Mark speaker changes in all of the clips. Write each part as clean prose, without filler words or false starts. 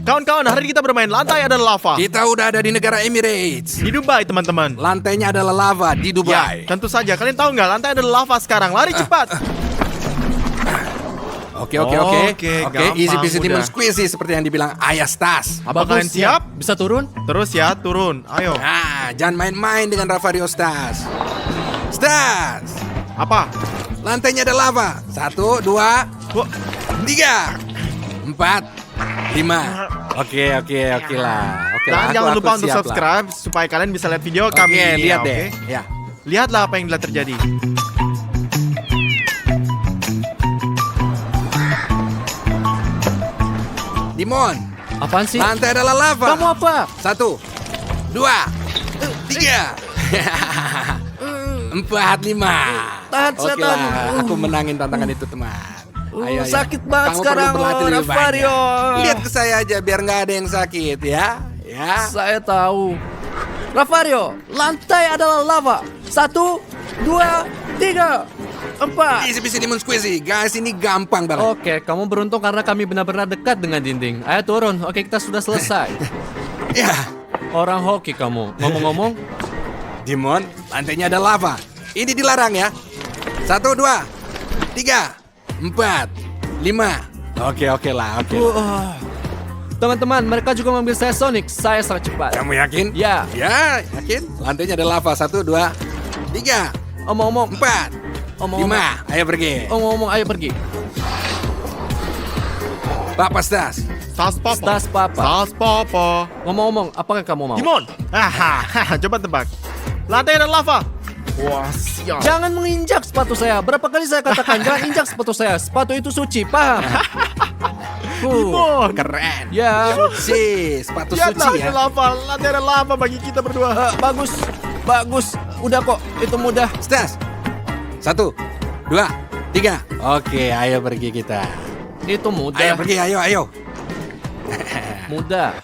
Speaker 1: Kawan-kawan, hari ini kita bermain lantai adalah lava.
Speaker 2: Kita udah ada di negara Emirates.
Speaker 1: Di Dubai, teman-teman.
Speaker 2: Lantainya adalah lava di Dubai.
Speaker 1: Ya, tentu saja. Kalian tahu nggak, lantai adalah lava sekarang. Lari cepat.
Speaker 2: Oke,
Speaker 1: gampang,
Speaker 2: easy peasy
Speaker 1: mudah.
Speaker 2: lemon squeezy seperti yang dibilang Ayah Stas.
Speaker 1: Apa kalian siap?
Speaker 3: Bisa turun?
Speaker 1: Terus ya, turun. Ayo.
Speaker 2: Nah, jangan main-main dengan Ravario Stas. Stas,
Speaker 1: Apa?
Speaker 2: lantainya ada lava. 1, 2,
Speaker 1: Wah,
Speaker 2: 3, 4, 5. Oke lah. Oke lah.
Speaker 1: dan jangan
Speaker 2: aku
Speaker 1: lupa untuk
Speaker 2: siap lah.
Speaker 1: subscribe supaya kalian bisa lihat video
Speaker 2: Oke,
Speaker 1: kami ini.
Speaker 2: lihat
Speaker 1: ya,
Speaker 2: deh.
Speaker 1: oke?
Speaker 2: Ya.
Speaker 1: Lihatlah apa yang telah terjadi.
Speaker 2: Dimon,
Speaker 3: Apaan sih?
Speaker 2: lantai adalah lava.
Speaker 3: Kamu apa?
Speaker 2: 1, 2, 3, 4, 5.
Speaker 3: Tahan,
Speaker 2: Oke
Speaker 3: setan.
Speaker 2: lah, aku menangin tantangan itu, teman. Ayo,
Speaker 3: sakit banget
Speaker 2: Kamu
Speaker 3: sekarang,
Speaker 2: perlu berlatih lebih
Speaker 3: Ravario.
Speaker 2: banyak. Lihat ke saya aja biar nggak ada yang sakit ya. Ya.
Speaker 3: Saya tahu. Ravario, lantai adalah lava. 1, 2, 3, 4.
Speaker 2: Easy lemon squeezy. Guys, ini gampang banget.
Speaker 3: Oke, kamu beruntung karena kami benar-benar dekat dengan dinding. Ayo turun. Oke, kita sudah selesai.
Speaker 2: Ya.
Speaker 3: Orang hoki kamu. Ngomong-ngomong,
Speaker 2: Dimon, lantainya ada lava. Ini dilarang ya. 1, 2, 3, 4, 5. Oke lah.
Speaker 3: teman-teman, mereka juga mengambil saya Sonic. Saya sangat cepat.
Speaker 2: Kamu yakin?
Speaker 3: Ya.
Speaker 2: Ya, yakin? Lantainya ada lava. 1, 2, 3,
Speaker 3: Omong-omong,
Speaker 2: 4, 5. Ayo pergi.
Speaker 3: Omong-omong, ayo pergi.
Speaker 2: Papa Stas.
Speaker 1: Tas papa.
Speaker 3: Tas papa.
Speaker 1: Tas papa.
Speaker 3: Ngomong-ngomong, apakah kamu mau?
Speaker 1: Dimon. Coba tebak. Lantai adalah lava. Wah, siap.
Speaker 3: Jangan menginjak sepatu saya. Berapa kali saya katakan jangan injak sepatu saya. Sepatu itu suci, paham?
Speaker 1: Dimon.
Speaker 2: Keren.
Speaker 3: Ya,
Speaker 2: Sepatu
Speaker 1: Lihatlah,
Speaker 2: suci
Speaker 1: itu
Speaker 2: ya.
Speaker 1: lava. Lantai adalah lava bagi kita berdua.
Speaker 3: bagus. Udah kok, itu mudah.
Speaker 2: Stas. 1, 2, 3. Oke, ayo pergi kita.
Speaker 3: Itu
Speaker 2: Ayo
Speaker 3: mudah.
Speaker 2: pergi, ayo.
Speaker 3: Mudah.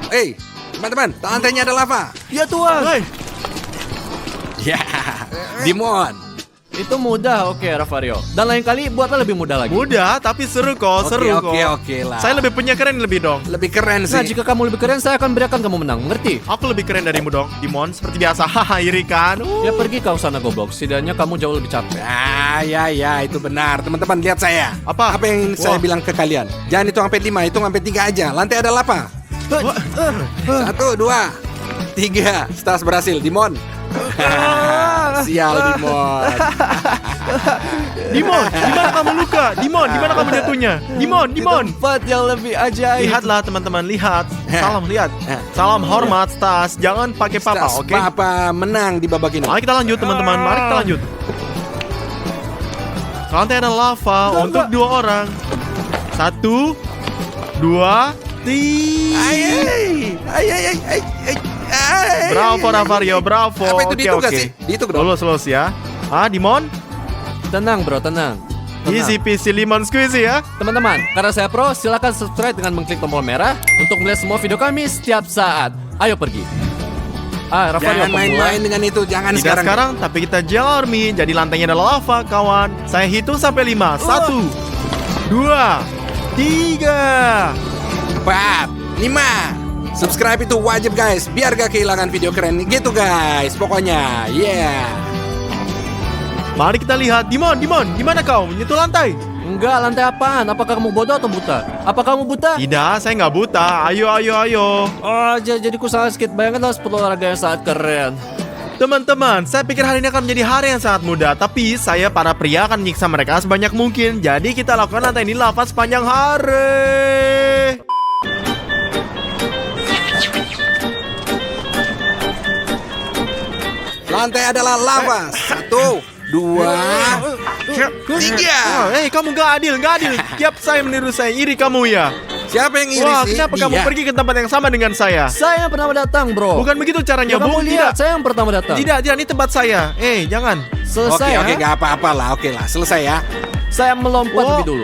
Speaker 2: Hey, teman-teman, lantainya ada lava.
Speaker 3: Ya Tuhan.
Speaker 1: Hei,
Speaker 2: Ya, Dimon.
Speaker 3: Itu mudah, oke Ravario. Dan lain kali buatlah lebih mudah lagi.
Speaker 1: mudah tapi seru kok, seru kok.
Speaker 2: Oke lah.
Speaker 1: Saya lebih punya keren lebih dong.
Speaker 2: lebih keren
Speaker 3: Nah,
Speaker 2: sih.
Speaker 3: jika kamu lebih keren, saya akan berikan kamu menang. Mengerti?
Speaker 1: Aku lebih keren darimu dong, Dimon. Seperti biasa, haha, iri kan?
Speaker 3: Ya pergi kau sana goblok. Setidaknya kamu jauh lebih capek.
Speaker 2: Ya, itu benar. Teman-teman, lihat saya.
Speaker 1: Apa?
Speaker 2: Apa yang saya bilang ke kalian? Jangan hitung sampai 5, hitung sampai 3 aja. Lantai ada lava. 1, 2, 3. Stas berhasil, Dimon. Sial, Dimon.
Speaker 1: Dimon, di mana kamu luka? Dimon, di mana kamu jatuhnya? Dimon.
Speaker 3: Tempat yang lebih ajaib.
Speaker 1: Lihatlah teman-teman, lihat. Salam, lihat. Salam hormat, Stas. Jangan pakai papa,
Speaker 2: Stas,
Speaker 1: oke?
Speaker 2: Papa menang di babak ini.
Speaker 1: Mari kita lanjut teman-teman, mari kita lanjut. Lantai ada lava untuk 2 orang. 1, 2, 3. Bravo Ravario, bravo.
Speaker 2: Apa itu dihitung gak sih? Dihitung dong.
Speaker 1: Lulus ya. Dimon,
Speaker 3: Tenang bro, tenang.
Speaker 1: easy peasy lemon squeezy ya.
Speaker 3: Teman-teman, karena saya pro, silakan subscribe dengan mengklik tombol merah untuk melihat semua video kami setiap saat. Ayo pergi. Ravario,
Speaker 2: Jangan main-main dengan itu, jangan
Speaker 1: Tidak sekarang, tapi kita Gel Army. Jadi lantainya adalah lava, kawan. Saya hitung sampai 5. 1, 2, 3.
Speaker 2: 4, 5. Subscribe itu wajib guys, biar gak kehilangan video keren gitu guys. Pokoknya, yeah.
Speaker 1: Mari kita lihat. Dimon, di mana kau? Menyentuh lantai.
Speaker 3: Enggak, lantai apaan? Apakah kamu bodoh atau buta? Apa kamu buta?
Speaker 1: Tidak, saya nggak buta. Ayo.
Speaker 3: Oh, jadi ku salah sedikit. Bayangkanlah 10 olahraga yang sangat keren.
Speaker 1: Teman-teman, saya pikir hari ini akan menjadi hari yang sangat mudah. Tapi saya para pria akan menyiksa mereka sebanyak mungkin. Jadi kita lakukan lantai ini lava sepanjang hari.
Speaker 2: Lantai adalah lava. 1, 2, 3.
Speaker 1: Kamu nggak adil. Tiap saya meniru saya, iri kamu ya.
Speaker 2: Siapa yang iri
Speaker 1: Wah,
Speaker 2: sih?
Speaker 1: kenapa kamu
Speaker 2: Dia.
Speaker 1: pergi ke tempat yang sama dengan saya?
Speaker 3: Saya yang pertama datang, bro.
Speaker 1: Bukan begitu caranya,
Speaker 3: Ya, kamu
Speaker 1: Bu.
Speaker 3: lihat,
Speaker 1: Tidak.
Speaker 3: saya yang pertama datang.
Speaker 1: Tidak, ini tempat saya. Jangan.
Speaker 3: Selesai,
Speaker 2: Oke,
Speaker 3: ha?
Speaker 2: gak apa-apa lah. Oke lah, selesai ya.
Speaker 3: Saya melompat lebih dulu.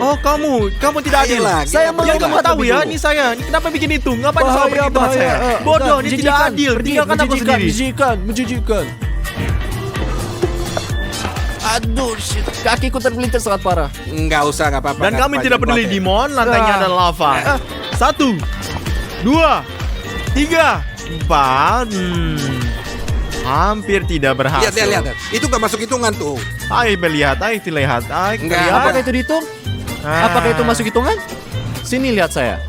Speaker 1: Kamu tidak adil.
Speaker 2: Ayolah,
Speaker 3: Saya
Speaker 2: kita
Speaker 3: melompat
Speaker 1: Yang kamu
Speaker 2: berdebat.
Speaker 1: tahu
Speaker 3: lebih
Speaker 1: ya,
Speaker 3: dulu.
Speaker 1: ini saya. Ini kenapa bikin itu? Ngapain selalu
Speaker 3: Bahaya,
Speaker 1: pergi ke tempat saya? Bodoh,
Speaker 3: Enggak,
Speaker 1: ini tidak
Speaker 3: menjijikan.
Speaker 1: adil.
Speaker 3: Pergi,
Speaker 1: Tinggalkan aku sendiri.
Speaker 3: menjijikan. Aduh, shit. Kakiku tergelincir sangat parah.
Speaker 2: Nggak usah, nggak apa-apa.
Speaker 1: Dan
Speaker 2: nggak
Speaker 1: kami
Speaker 2: apa-apa,
Speaker 1: tidak
Speaker 2: jangan
Speaker 1: peduli,
Speaker 2: khawatir.
Speaker 1: Dimon. Lantainya ada lava. 1, 2, 3, 4. Hampir tidak berhasil.
Speaker 2: Lihat. Itu nggak masuk hitungan tuh.
Speaker 1: Ayo lihat, ayo lihat. Ayo
Speaker 2: Enggak.
Speaker 1: lihat.
Speaker 3: Apakah itu dihitung? Apakah itu masuk hitungan? Sini lihat saya.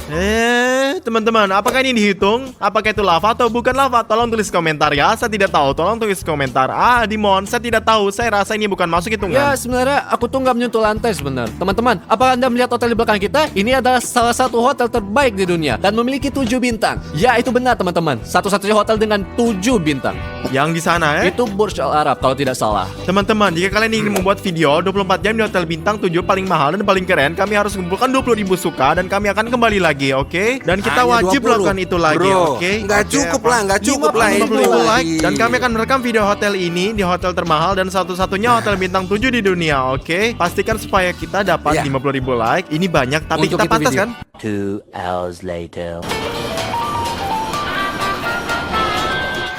Speaker 1: Teman-teman, apakah ini dihitung? Apakah itu lava atau bukan lava? Tolong tulis komentar ya. Saya tidak tahu. Tolong tulis komentar. Dimon, saya tidak tahu. Saya rasa ini bukan masuk
Speaker 3: Ya,
Speaker 1: hitungan.
Speaker 3: sebenarnya aku tuh nggak menyentuh lantai sebenarnya. Teman-teman, apakah Anda melihat hotel di belakang kita? Ini adalah salah satu hotel terbaik di dunia dan memiliki 7 bintang. Ya, itu benar teman-teman. Satu-satunya hotel dengan 7 bintang.
Speaker 1: Yang di sana
Speaker 3: Itu Burj Al Arab kalau tidak salah.
Speaker 1: Teman-teman, jika kalian ingin membuat video 24 jam di hotel bintang 7 paling mahal dan paling keren, kami harus kumpulkan 20.000 suka dan kami akan kembali lagi, oke? Dan kita
Speaker 2: Hanya
Speaker 1: wajib
Speaker 2: 20.
Speaker 1: lakukan itu lagi,
Speaker 2: Bro,
Speaker 1: oke?
Speaker 2: nggak
Speaker 1: Oke,
Speaker 2: cukup
Speaker 1: apa?
Speaker 2: lah, nggak cukup lah.
Speaker 1: 50.000
Speaker 2: itu
Speaker 1: like.
Speaker 2: lagi.
Speaker 1: Dan kami akan merekam video hotel ini di hotel termahal dan satu-satunya hotel bintang 7 di dunia, oke? Pastikan supaya kita dapat
Speaker 2: Ya.
Speaker 1: 50.000 like. Ini banyak, tapi
Speaker 2: Untuk
Speaker 1: kita
Speaker 2: itu
Speaker 1: pantas
Speaker 2: video.
Speaker 1: kan?
Speaker 4: 2 hours later.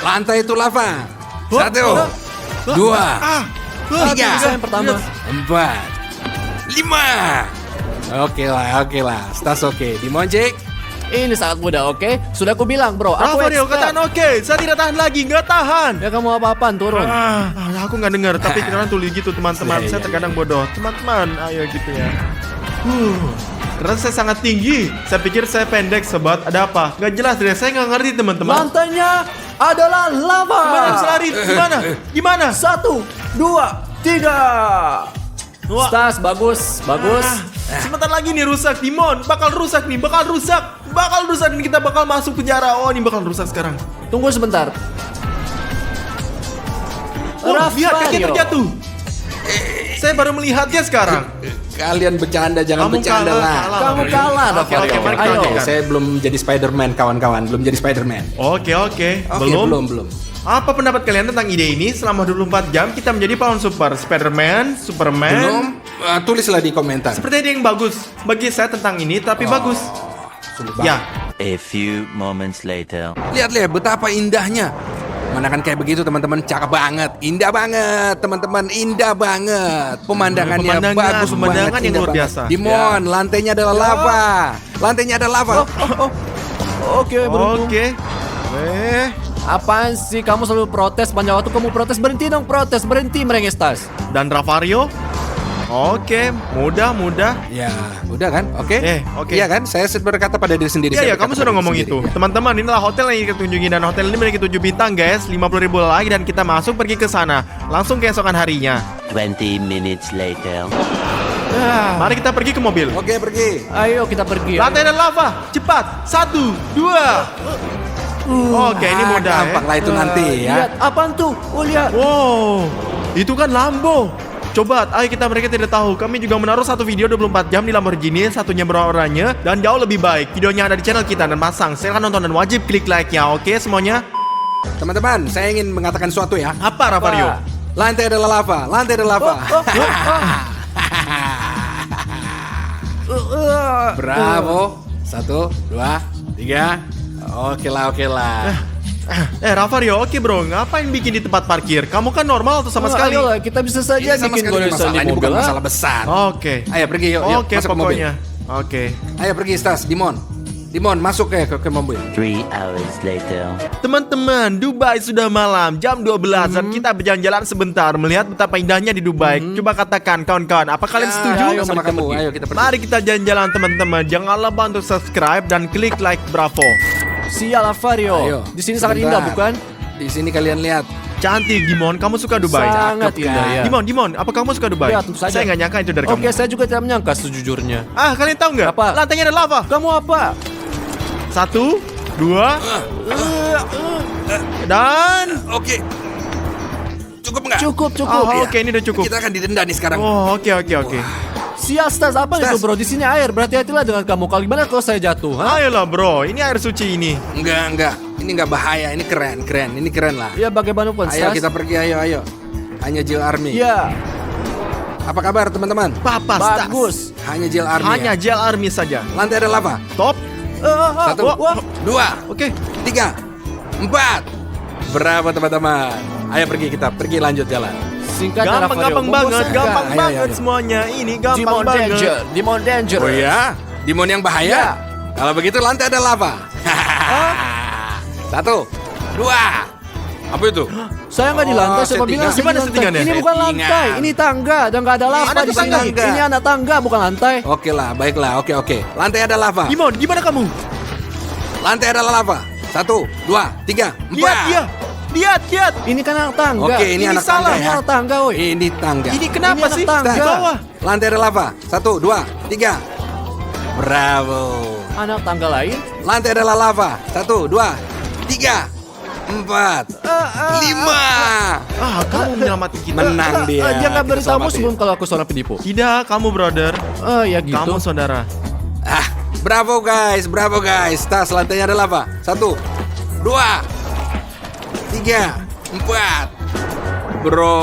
Speaker 2: Lantai itu lava.
Speaker 1: Wah,
Speaker 2: 1,
Speaker 1: wah,
Speaker 2: 2,
Speaker 3: Tiga.
Speaker 2: 3,
Speaker 3: Yang pertama.
Speaker 2: 4, 5. Oke lah. Stas oke. Dimonjek.
Speaker 3: Ini sangat mudah, oke? Sudah aku bilang, bro. Aku
Speaker 1: Rafael,
Speaker 3: expert.
Speaker 1: katakan oke. Saya tidak tahan lagi, nggak tahan.
Speaker 3: Ya kamu apa-apaan turun.
Speaker 1: Aku nggak dengar, tapi kalian tulis gitu teman-teman.
Speaker 2: Iya,
Speaker 1: Saya
Speaker 2: iya,
Speaker 1: terkadang bodoh. Teman-teman, ayo gitu ya. Karena saya sangat tinggi. Saya pikir saya pendek, sobat. Ada apa? Nggak jelas deh. Saya nggak ngerti teman-teman.
Speaker 3: Lantainya adalah lava.
Speaker 1: Gimana bisa lari? Gimana?
Speaker 3: 1, 2, 3.
Speaker 1: Wah.
Speaker 3: Stas, bagus.
Speaker 1: Sebentar lagi nih rusak, Dimon. Bakal rusak nih, bakal rusak. Nih, kita bakal masuk penjara. Oh, ini bakal rusak sekarang.
Speaker 3: Tunggu sebentar.
Speaker 1: Lihat kaki
Speaker 3: Rafario.
Speaker 1: terjatuh. Saya baru melihatnya sekarang.
Speaker 2: Kalian bercanda, jangan
Speaker 1: Kamu
Speaker 2: bercanda lah.
Speaker 3: Kamu kalah,
Speaker 1: Oke,
Speaker 3: Rafario.
Speaker 1: mari kita
Speaker 3: Ayo.
Speaker 1: lanjutkan.
Speaker 2: Saya belum jadi Spider-Man, kawan-kawan. Belum jadi Spider-Man.
Speaker 1: Oke.
Speaker 2: Oke,
Speaker 1: Belum.
Speaker 2: belum.
Speaker 1: Apa pendapat kalian tentang ide ini? Selama 24 jam kita menjadi pahlawan super Spider-Man, Superman.
Speaker 2: Belum. Tulislah di komentar.
Speaker 1: Seperti ada yang bagus bagi saya tentang ini, tapi bagus.
Speaker 2: Sungguh
Speaker 1: Ya,
Speaker 4: A few moments later.
Speaker 2: Lihat betapa indahnya. Manakan kayak begitu teman-teman, cakep banget, indah banget teman-teman, indah banget. Pemandangannya
Speaker 1: Pemandangan
Speaker 2: bagus
Speaker 1: yang
Speaker 2: banget, indah
Speaker 1: luar
Speaker 2: banget.
Speaker 1: biasa.
Speaker 2: Dimon, lantainya adalah lava. Lantainya ada lava.
Speaker 3: Oke, beruntung.
Speaker 1: oke.
Speaker 3: Apaan sih kamu selalu protes panjang waktu kamu protes? Berhenti dong protes, berhenti merengek Stas.
Speaker 1: Dan Rafario? Oke, mudah.
Speaker 2: Ya, udah kan? Oke.
Speaker 1: Oke.
Speaker 2: Iya kan? Saya berkata pada diri sendiri.
Speaker 1: Iya,
Speaker 2: saya
Speaker 1: kamu
Speaker 2: berkata
Speaker 1: sudah
Speaker 2: pada
Speaker 1: ngomong
Speaker 2: diri
Speaker 1: itu.
Speaker 2: sendiri, ya.
Speaker 1: Teman-teman, inilah hotel yang kita tunjukin dan hotel ini memiliki 7 bintang, guys. 50.000 like dan kita masuk pergi ke sana. Langsung keesokan harinya.
Speaker 4: 20 minutes later.
Speaker 1: Mari kita pergi ke mobil.
Speaker 2: Oke, pergi.
Speaker 3: Ayo kita pergi.
Speaker 1: Lantai dan lava, cepat. 1, 2. Oke, ini mudah ya.
Speaker 2: Gampang lah itu nanti ya.
Speaker 3: Lihat, apaan tuh? Oh, lihat.
Speaker 1: Wow, itu kan Lambo. Coba, ayo kita mereka tidak tahu. Kami juga menaruh satu video 24 jam di Lamborghini, satunya beroranye dan jauh lebih baik. Videonya ada di channel kita dan pasang. Silahkan nonton dan wajib klik like-nya, oke semuanya?
Speaker 2: Teman-teman, saya ingin mengatakan sesuatu ya.
Speaker 1: Apa, Rafario?
Speaker 3: Apa?
Speaker 2: Lantai adalah lava, lantai adalah lava. Bravo. 1, 2, 3. Oke lah.
Speaker 1: Rafario, oke bro, ngapain bikin di tempat parkir? Kamu kan normal atau sama sekali?
Speaker 3: Ayolah, kita bisa saja
Speaker 2: Ini sama
Speaker 3: bikin
Speaker 2: sekali
Speaker 3: goresan
Speaker 2: masalah,
Speaker 3: di
Speaker 2: ini
Speaker 3: mobil.
Speaker 2: bukan
Speaker 3: ah.
Speaker 2: masalah besar.
Speaker 1: Oke.
Speaker 2: Ayo pergi yuk,
Speaker 1: Oke,
Speaker 2: masuk ke mobil.
Speaker 1: pokoknya. Oke.
Speaker 2: Ayo pergi Stas, Dimon, masuk ke mobil.
Speaker 4: 3 hours later.
Speaker 1: Teman-teman, Dubai sudah malam, jam 12 dan kita berjalan-jalan sebentar melihat betapa indahnya di Dubai. Coba katakan kawan-kawan, apa kalian
Speaker 2: Ya,
Speaker 1: setuju?
Speaker 2: ayo sama kamu, ayo kita pergi.
Speaker 1: Mari kita jalan-jalan teman-teman. Jangan lupa untuk subscribe dan klik like Bravo.
Speaker 3: Sial, Rafario.
Speaker 2: Ayo,
Speaker 3: Di sini sangat
Speaker 2: sebentar.
Speaker 3: indah, bukan?
Speaker 2: Di sini kalian lihat.
Speaker 1: Cantik, Dimon. Kamu suka Dubai?
Speaker 3: Sangat
Speaker 2: Cakep,
Speaker 3: indah
Speaker 2: kan?
Speaker 3: ya.
Speaker 1: Dimon, apa kamu suka Dubai?
Speaker 3: Ya, tentu saja.
Speaker 1: Saya nggak nyangka itu dari
Speaker 3: Oke,
Speaker 1: kamu.
Speaker 3: saya juga tidak menyangka sejujurnya.
Speaker 1: Kalian tahu nggak?
Speaker 3: Apa?
Speaker 1: Lantainya ada lava.
Speaker 3: Kamu apa?
Speaker 1: 1, 2, dan
Speaker 2: Oke. Cukup nggak?
Speaker 3: Cukup.
Speaker 1: Oh, oke, ini udah cukup.
Speaker 2: Kita akan didenda nih sekarang.
Speaker 1: Oh, oke.
Speaker 3: Sial, Stas, apa
Speaker 2: Stas.
Speaker 3: itu bro? Di sini air, berhati-hatilah dengan kamu. Kalau gimana kalau saya jatuh? Ha?
Speaker 1: Ayolah bro, ini air suci ini.
Speaker 2: Enggak. Ini nggak bahaya, ini keren. Ini keren lah.
Speaker 3: Ya bagaimanapun,
Speaker 2: Ayo
Speaker 3: Stas.
Speaker 2: kita pergi, ayo. Hanya Jill Army.
Speaker 3: Ya,
Speaker 2: Apa kabar teman-teman?
Speaker 1: Papa Stas.
Speaker 3: bagus.
Speaker 2: Hanya Jill Army.
Speaker 1: Hanya
Speaker 2: ya?
Speaker 1: gel army saja.
Speaker 2: Lantai ada lava.
Speaker 1: Top.
Speaker 2: 1,
Speaker 1: wah.
Speaker 2: 2,
Speaker 1: Oke.
Speaker 2: 3, 4. Berapa teman-teman? Ayo pergi kita, pergi lanjut jalan.
Speaker 3: Singkat ya,
Speaker 1: Gampang
Speaker 3: Rafario.
Speaker 1: banget,
Speaker 3: Membosankan.
Speaker 1: gampang
Speaker 2: Ayo,
Speaker 1: banget
Speaker 2: ayo.
Speaker 1: semuanya. Ini gampang
Speaker 3: Demon
Speaker 1: banget.
Speaker 3: Danger, Demon Danger.
Speaker 2: Oh ya? Demon yang bahaya? Kalau begitu lantai ada lava. 1, 2. Apa itu?
Speaker 3: Saya nggak di lantai, siapa
Speaker 2: settingan.
Speaker 3: bilang saya
Speaker 1: Gimana
Speaker 3: di lantai?
Speaker 1: settingannya?
Speaker 3: Ini bukan
Speaker 2: Settingan.
Speaker 3: lantai, ini tangga dan nggak ada lava
Speaker 1: Ada
Speaker 3: di
Speaker 1: tuh
Speaker 3: sini.
Speaker 2: tangga.
Speaker 3: Ini anak tangga, bukan lantai.
Speaker 2: Oke lah, baiklah. Oke. Lantai ada lava.
Speaker 1: Dimon, gimana kamu?
Speaker 2: Lantai ada lava. 1, 2, 3, 4.
Speaker 1: Lihat dia. Lihat.
Speaker 3: Ini kan anak tangga.
Speaker 2: Oke, ini anak
Speaker 1: salah.
Speaker 2: tangga
Speaker 3: Ini
Speaker 2: ya.
Speaker 3: anak tangga, woi.
Speaker 2: Ini tangga.
Speaker 1: Ini kenapa
Speaker 3: Ini anak
Speaker 1: sih?
Speaker 3: tangga.
Speaker 1: Di bawah.
Speaker 2: Lantai ada lava. 1, 2, 3. Bravo.
Speaker 3: Anak tangga lain.
Speaker 2: Lantai adalah lava. 1, 2, 3, 4, 5.
Speaker 1: Kamu menyelamatkan kita.
Speaker 2: Menang dia.
Speaker 3: Dia nggak
Speaker 2: Kita
Speaker 3: beritamu
Speaker 2: selamatin.
Speaker 3: sebelum kalau aku seorang penipu.
Speaker 1: Tidak, kamu brother.
Speaker 3: Ya gitu.
Speaker 1: Kamu saudara.
Speaker 2: Bravo guys. Tas lantainya ada lava. 1, 2, 3, 4. Bro,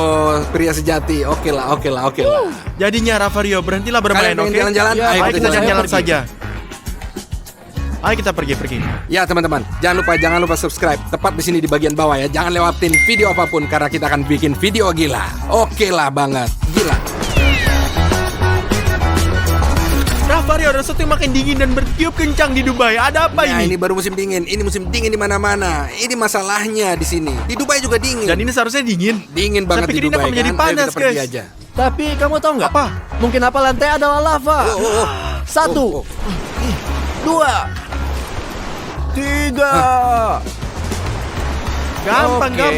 Speaker 2: pria sejati. Oke lah.
Speaker 1: Jadinya Rafario, berhentilah bermain,
Speaker 2: Kalian pengen
Speaker 1: oke?
Speaker 2: jalan-jalan?
Speaker 3: Ya,
Speaker 2: Ayo
Speaker 1: Ayo
Speaker 2: kita
Speaker 1: kita
Speaker 2: jalan.
Speaker 1: jalan-jalan
Speaker 3: pergi.
Speaker 1: saja. Ayo kita pergi.
Speaker 2: Ya teman-teman, jangan lupa subscribe tepat di sini di bagian bawah ya. Jangan lewatin video apapun karena kita akan bikin video gila. Oke lah banget, gila.
Speaker 1: Rafario, ada sesuatu yang makin dingin dan bertiup kencang di Dubai. Ada apa
Speaker 2: Nah,
Speaker 1: ini?
Speaker 2: ini baru musim dingin. Ini musim dingin di mana-mana. Ini masalahnya di sini. Di Dubai juga dingin.
Speaker 1: Dan ini seharusnya dingin.
Speaker 2: Dingin banget
Speaker 1: Saya pikir
Speaker 2: di
Speaker 1: ini
Speaker 2: Dubai
Speaker 1: akan menjadi
Speaker 2: kan. Ayo
Speaker 1: panas,
Speaker 2: kita pergi
Speaker 1: guys.
Speaker 2: aja.
Speaker 3: Tapi kamu tahu nggak?
Speaker 1: Apa?
Speaker 3: Mungkin apa lantai adalah lava. 1, 2, 3.
Speaker 1: Gampang.
Speaker 3: Oke.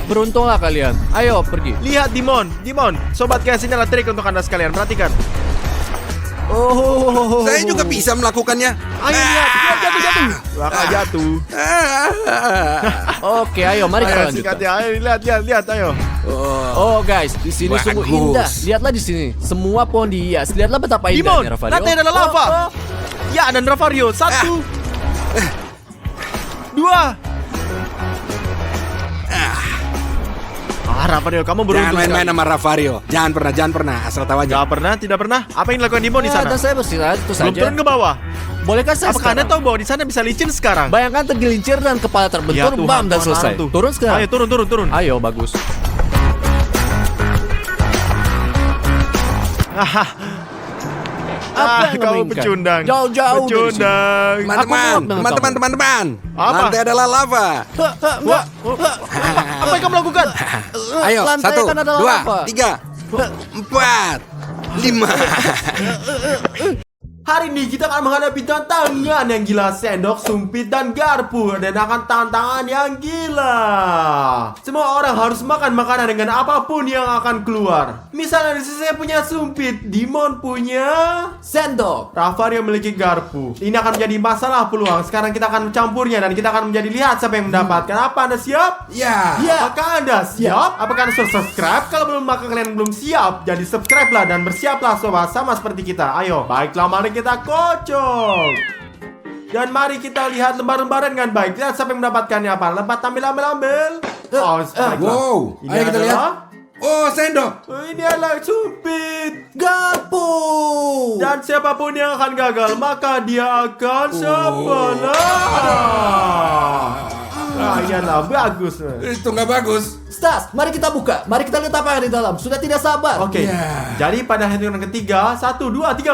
Speaker 3: Beruntunglah kalian. Ayo pergi.
Speaker 1: Lihat Dimon. Sobat guys, ini adalah trik untuk Anda sekalian. Perhatikan.
Speaker 3: Oh.
Speaker 2: Saya juga bisa melakukannya.
Speaker 1: Ayo lihat jatuh. Bakal jatuh.
Speaker 3: Oke, ayo mari kita
Speaker 1: Ayo
Speaker 3: lanjutkan.
Speaker 1: sikat ya. Ayo lihat ayo.
Speaker 3: Oh guys, di sini
Speaker 2: Bagus.
Speaker 3: sungguh indah. Lihatlah di sini, semua pohon dihias. Lihatlah betapa
Speaker 1: Dimon,
Speaker 3: indahnya Rafario.
Speaker 1: lantai adalah lava. Ya, dan Rafario. 1, 2. Rafario, kamu
Speaker 2: Jangan
Speaker 1: beruntung
Speaker 2: main-main
Speaker 1: sekali.
Speaker 2: sama Rafario. Jangan pernah. Asal tahu aja.
Speaker 1: Tidak pernah. Apa yang dilakukan Dimon di sana?
Speaker 3: Dan saya beristirahat itu
Speaker 1: Belum
Speaker 3: saja.
Speaker 1: turun ke bawah.
Speaker 3: Bolehkah saya
Speaker 1: Apakah Anda
Speaker 3: sekarang?
Speaker 1: tahu bahwa di sana bisa licin sekarang?
Speaker 3: Bayangkan tergelincir dan kepala terbentur, bam dan selesai.
Speaker 1: Tuh.
Speaker 3: Turun sekarang.
Speaker 1: Ayo turun.
Speaker 3: Ayo, bagus. Apa yang
Speaker 1: Kamu
Speaker 3: menginginkan?
Speaker 1: pecundang.
Speaker 3: Jauh-jauh dari sini.
Speaker 1: Pecundang.
Speaker 2: Teman-teman.
Speaker 1: Apa?
Speaker 2: Lantai adalah lava.
Speaker 3: Enggak.
Speaker 1: Apa yang kamu lakukan?
Speaker 2: Ayo,
Speaker 3: Lantai
Speaker 2: 1,
Speaker 3: kan adalah
Speaker 2: 2,
Speaker 3: lava.
Speaker 2: 3, 4, 5.
Speaker 1: Hari ini kita akan menghadapi tantangan yang gila, sendok, sumpit, dan garpu. Dan akan tantangan yang gila. Semua orang harus makan makanan dengan apapun yang akan keluar. Misalnya di sini saya punya sumpit, Dimon punya
Speaker 3: Sendok.
Speaker 1: Rafario memiliki garpu. Ini akan menjadi masalah peluang. Sekarang kita akan mencampurnya dan kita akan menjadi lihat siapa yang mendapatkan. Apa Anda siap?
Speaker 2: Ya.
Speaker 1: Apakah Anda siap? Apakah Anda sudah subscribe? Kalau belum, maka kalian belum siap. Jadi subscribe lah dan bersiaplah sobat, sama seperti kita. Ayo, baiklah, mari kita kocok. Dan mari kita lihat lembar-lembaran dengan baik. Lihat siapa yang mendapatkannya apa. Lepas ambil. Oh, baiklah.
Speaker 2: Wow.
Speaker 1: Ini
Speaker 2: Ayo kita lihat.
Speaker 1: adalah
Speaker 2: Oh, sendok.
Speaker 1: Ini adalah sumpit.
Speaker 3: Garpu.
Speaker 1: Dan siapapun yang akan gagal, maka dia akan sebelah. Iyalah, bagus.
Speaker 2: Itu nggak bagus.
Speaker 3: Stas, mari kita buka. Mari kita lihat apa yang ada di dalam. Sudah tidak sabar.
Speaker 1: Oke,
Speaker 2: Ya.
Speaker 1: jadi pada hitungan ketiga, 1, 2, 3.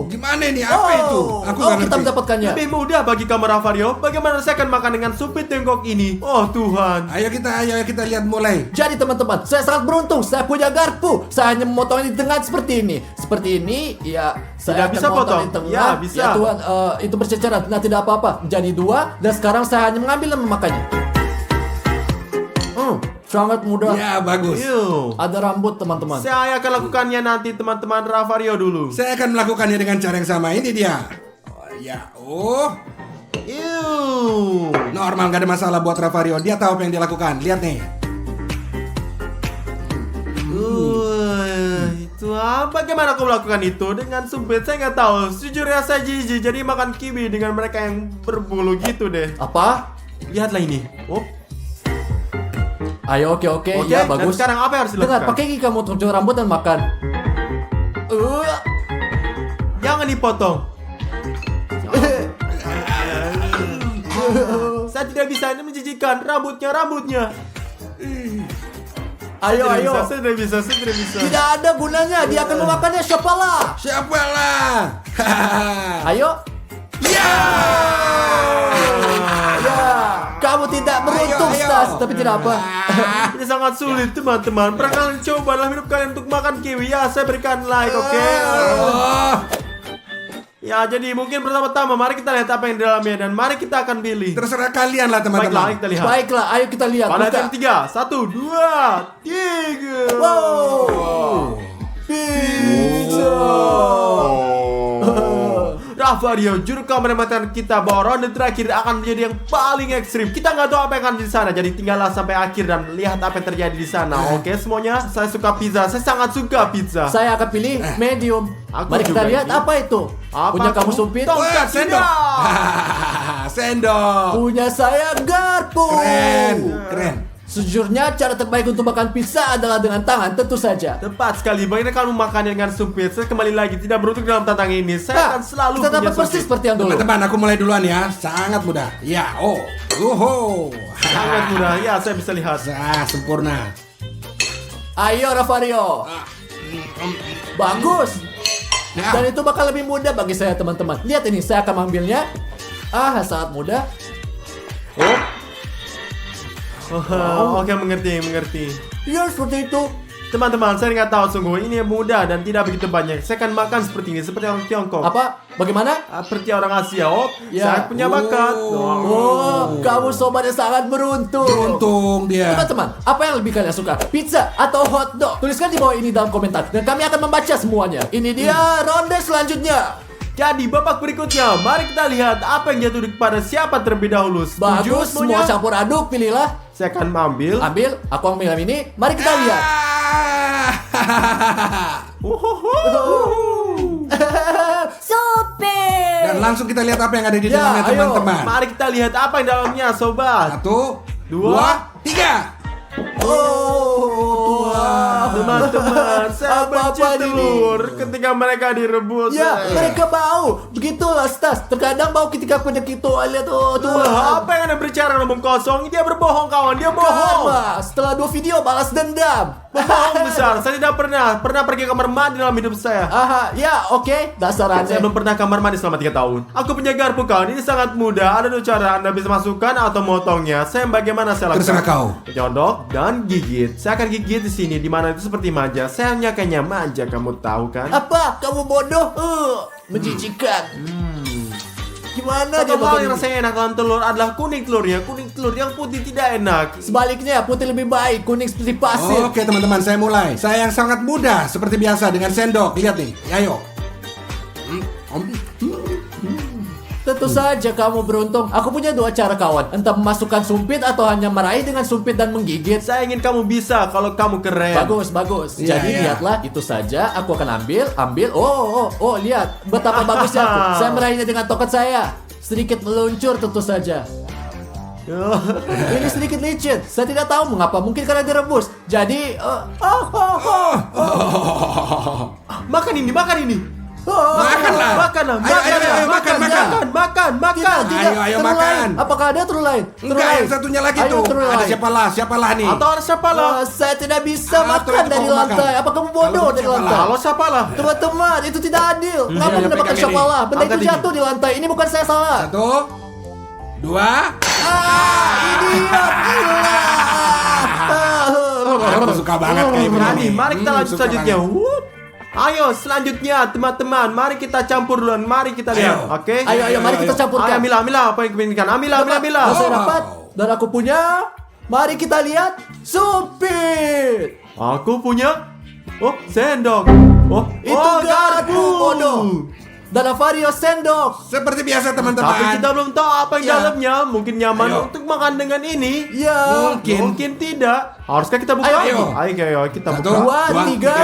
Speaker 2: Gimana ini? Apa itu? Aku nggak
Speaker 3: kita
Speaker 2: ngerti.
Speaker 3: mendapatkannya.
Speaker 1: Lebih mudah bagi kamu Rafario. Bagaimana saya akan makan dengan sumpit Tiongkok ini? Oh Tuhan.
Speaker 2: Ayo kita lihat mulai.
Speaker 3: Jadi teman-teman, saya sangat beruntung. Saya punya garpu. Saya hanya memotong di tengah seperti ini. Seperti ini, ya. Saya
Speaker 1: Tidak
Speaker 3: akan
Speaker 1: bisa
Speaker 3: memotong
Speaker 1: potong.
Speaker 3: di tengah.
Speaker 1: Ya, bisa.
Speaker 3: Ya Tuhan, itu berceceran. Nah, tidak apa-apa. Jadi 2. Dan sekarang saya hanya mengambil dan memakannya. Sangat mudah.
Speaker 2: Ya, bagus.
Speaker 1: Ew.
Speaker 3: Ada rambut teman-teman.
Speaker 1: Saya akan lakukannya nanti teman-teman Rafario dulu.
Speaker 2: Saya akan melakukannya dengan cara yang sama. Ini dia. Oh, ya. Oh.
Speaker 1: Ew.
Speaker 2: Normal, nggak ada masalah buat Rafario. Dia tahu apa yang dia lakukan. Lihat nih.
Speaker 1: Itu apa? Bagaimana aku melakukan itu dengan sumpit? Saya nggak tahu. Jujur ya, saya jijik. Jadi makan kiwi dengan mereka yang berbulu gitu deh.
Speaker 3: Apa?
Speaker 1: Lihatlah ini. Oh.
Speaker 3: Ayo, oke.
Speaker 1: Oke,
Speaker 3: Ya,
Speaker 1: dan
Speaker 3: bagus.
Speaker 1: sekarang apa yang harus
Speaker 3: Dengar,
Speaker 1: dilakukan?
Speaker 3: pakai gigi kamu untuk rambut dan makan.
Speaker 1: Jangan dipotong. Saya tidak bisa, ini menjijikan. Rambutnya.
Speaker 3: Ayo, ayo.
Speaker 1: Saya tidak bisa.
Speaker 3: Tidak ada gunanya, dia akan memakannya siapalah.
Speaker 2: Siapalah?
Speaker 3: Ayo.
Speaker 2: Ya!
Speaker 3: Ya, kamu tidak beruntung,
Speaker 2: Ayo, ayo.
Speaker 3: Stas, tapi tidak apa.
Speaker 1: Ini sangat sulit teman-teman. Pernah kalian coba dalam hidup kalian untuk makan kiwi? Ya, saya berikan like, oke?
Speaker 2: Oh,
Speaker 1: Ya, jadi mungkin pertama-tama mari kita lihat apa yang di dalamnya dan mari kita akan pilih.
Speaker 2: terserah kalian lah
Speaker 1: Baiklah,
Speaker 2: teman-teman.
Speaker 1: kita lihat.
Speaker 3: Baiklah, ayo kita lihat.
Speaker 1: Pada
Speaker 3: Buka.
Speaker 1: yang 3, 1, 2, 3.
Speaker 3: Wow. Pizza.
Speaker 1: Rafario, juru kameramen kita bahwa ronde terakhir akan menjadi yang paling ekstrim. Kita nggak tahu apa yang akan di sana, jadi tinggallah sampai akhir dan lihat apa yang terjadi di sana. Oke, semuanya. Saya suka pizza. Saya sangat suka pizza.
Speaker 3: Saya akan pilih medium.
Speaker 1: Aku
Speaker 3: Mari kita
Speaker 1: juga
Speaker 3: lihat
Speaker 1: ini.
Speaker 3: apa itu.
Speaker 1: Apa
Speaker 3: Punya
Speaker 1: aku?
Speaker 3: kamu sumpit?
Speaker 1: Tongkat
Speaker 2: Wah, sendok.
Speaker 1: tidak.
Speaker 2: Sendok.
Speaker 3: Punya saya garpu.
Speaker 2: Keren.
Speaker 3: Sejujurnya cara terbaik untuk makan pizza adalah dengan tangan, tentu saja.
Speaker 1: Tepat sekali. Bagaimana kamu makan dengan sumpit? Saya kembali lagi tidak beruntung dalam tantangan ini. Saya
Speaker 3: Nah,
Speaker 1: akan selalu
Speaker 3: kita
Speaker 1: punya
Speaker 3: dapat persis
Speaker 1: sumpit.
Speaker 3: seperti yang dulu.
Speaker 2: Teman-teman, aku mulai duluan ya. Sangat mudah. Ya,
Speaker 1: Sangat mudah. Ya, saya bisa lihat.
Speaker 2: Sempurna.
Speaker 3: Ayo Rafario. Bagus.
Speaker 2: Ya.
Speaker 3: Dan itu bakal lebih mudah bagi saya teman-teman. Lihat ini, saya akan mengambilnya. Sangat mudah.
Speaker 1: Oke, mengerti.
Speaker 3: Ya seperti itu.
Speaker 1: Teman-teman, saya nggak tahu sungguh ini mudah dan tidak begitu banyak. Saya akan makan seperti ini, seperti orang Tiongkok.
Speaker 3: Apa? Bagaimana?
Speaker 1: Seperti orang Asia.
Speaker 3: Ya.
Speaker 1: Saya punya bakat.
Speaker 3: Oh, kamu sobat yang sangat beruntung.
Speaker 2: Beruntung dia.
Speaker 3: Teman-teman, apa yang lebih kalian suka? Pizza atau hotdog? Tuliskan di bawah ini dalam komentar dan kami akan membaca semuanya. Ini dia ronde selanjutnya.
Speaker 1: Jadi babak berikutnya, mari kita lihat apa yang jatuh kepada siapa terlebih dahulu. Setuju
Speaker 3: Bagus, semua
Speaker 1: semuanya?
Speaker 3: campur aduk, pilihlah.
Speaker 1: Saya akan mengambil.
Speaker 3: Ambil, aku ambil yang ini. Mari kita lihat. Super.
Speaker 2: Dan langsung kita lihat apa yang ada di
Speaker 3: Ya,
Speaker 2: dalamnya
Speaker 3: ayo.
Speaker 2: teman-teman.
Speaker 1: Mari kita lihat apa yang dalamnya, sobat.
Speaker 2: 1,
Speaker 1: Dua.
Speaker 2: 2, 3.
Speaker 3: Oh,
Speaker 1: Teman-teman, saya benci
Speaker 3: Apa-apa ini?
Speaker 1: telur ketika mereka direbus.
Speaker 3: Ya, mereka bau. Begitulah, Stas. Terkadang bau ketika pergi ke toilet. Oh, Tuhan.
Speaker 1: Apa yang anda berbicara ngomong kosong? Dia berbohong, kawan. Dia bohong.
Speaker 3: Karma. Setelah 2 video balas dendam.
Speaker 1: Bohong besar. Saya tidak pernah pergi kamar mandi dalam hidup saya.
Speaker 3: Aha, ya oke. Dasar
Speaker 1: Saya
Speaker 3: aneh.
Speaker 1: belum pernah kamar mandi selama 3 tahun. Aku punya garpu, kawan. Ini sangat mudah. Ada 2 cara. Anda bisa masukkan atau motongnya. Saya bagaimana saya lakukan?
Speaker 2: Terserah kau.
Speaker 1: Nyodok dan gigit. Saya akan gigit di sini, di mana itu seperti manja. Saya hanya kayaknya manja, kamu tahu kan?
Speaker 3: Apa? Kamu bodoh? Menjijikan. Gimana dia
Speaker 1: Satu hal
Speaker 3: makan
Speaker 1: yang
Speaker 3: ini?
Speaker 1: rasanya enak dalam telur adalah kuning telurnya. Kuning telur yang putih tidak enak.
Speaker 3: Sebaliknya, putih lebih baik. Kuning seperti pasir.
Speaker 2: Oke teman-teman, saya mulai. Saya yang sangat mudah seperti biasa dengan sendok. Lihat nih, ayo.
Speaker 3: Tentu saja kamu beruntung. Aku punya 2 cara kawan. Entah memasukkan sumpit atau hanya meraih dengan sumpit dan menggigit.
Speaker 1: Saya ingin kamu bisa kalau kamu keren.
Speaker 3: Bagus, bagus.
Speaker 2: Iya,
Speaker 3: Jadi
Speaker 2: iya.
Speaker 3: lihatlah, itu saja. Aku akan ambil. Oh, lihat. Betapa bagusnya aku. Saya meraihnya dengan tongkat saya. Sedikit meluncur tentu saja. Ini sedikit licin. Saya tidak tahu mengapa. Mungkin karena direbus. Jadi,
Speaker 1: Makan ini, makan ini.
Speaker 2: Makanlah.
Speaker 1: Makanlah,
Speaker 2: Ayo, makan.
Speaker 3: Tidak,
Speaker 2: Ayo,
Speaker 3: telur
Speaker 2: makan.
Speaker 3: lain. Apakah ada telur lain? Telur
Speaker 2: Enggak,
Speaker 3: lain.
Speaker 2: yang satunya lagi
Speaker 3: Ayo,
Speaker 2: tuh.
Speaker 3: telur
Speaker 2: Ada
Speaker 3: lain.
Speaker 2: siapalah nih.
Speaker 1: Atau ada siapa lah?
Speaker 3: Saya tidak bisa
Speaker 2: Atau
Speaker 3: makan
Speaker 2: itu
Speaker 3: dari
Speaker 2: kamu
Speaker 3: lantai.
Speaker 2: makan.
Speaker 3: Apa kamu bodoh
Speaker 2: Kalau
Speaker 3: dari
Speaker 2: siapa
Speaker 3: lantai?
Speaker 1: Kalau siapa lah?
Speaker 3: Teman-teman, itu tidak adil. Kenapa
Speaker 2: Iya,
Speaker 3: mendapatkan
Speaker 2: pegang ini.
Speaker 3: syapalah? Benda
Speaker 1: Angkat
Speaker 3: itu
Speaker 1: ini.
Speaker 3: jatuh di lantai. Ini bukan saya salah.
Speaker 2: 1, 2.
Speaker 3: Idiot, gila.
Speaker 2: Aku suka banget kayak
Speaker 1: Berani,
Speaker 2: begini.
Speaker 1: mari kita lanjut
Speaker 2: Suka
Speaker 1: selanjutnya.
Speaker 2: banget.
Speaker 1: Wup. Ayo selanjutnya teman-teman, mari kita campur duluan. Mari kita lihat,
Speaker 2: Ayo.
Speaker 1: oke?
Speaker 3: Ayo, mari kita
Speaker 1: Ayo,
Speaker 3: campurkan.
Speaker 1: ambil apa yang kepinginkan? Ambil.
Speaker 3: Oh, saya
Speaker 2: Oh.
Speaker 3: dapat. Dan aku punya. Mari kita lihat. Sumpit.
Speaker 1: Aku punya. Oh, sendok. Oh,
Speaker 3: Itu garpu, bodoh. Dan Avario sendok.
Speaker 2: Seperti biasa teman-teman.
Speaker 1: Tapi kita belum tahu apa yang
Speaker 3: Ya.
Speaker 1: dalamnya. Mungkin nyaman
Speaker 2: Ayo.
Speaker 1: untuk makan dengan ini.
Speaker 3: Ya.
Speaker 1: Mungkin tidak. Haruskah kita buka?
Speaker 3: Ayo.
Speaker 1: Ayo, kita
Speaker 2: 1,
Speaker 1: buka.
Speaker 3: 2, 3.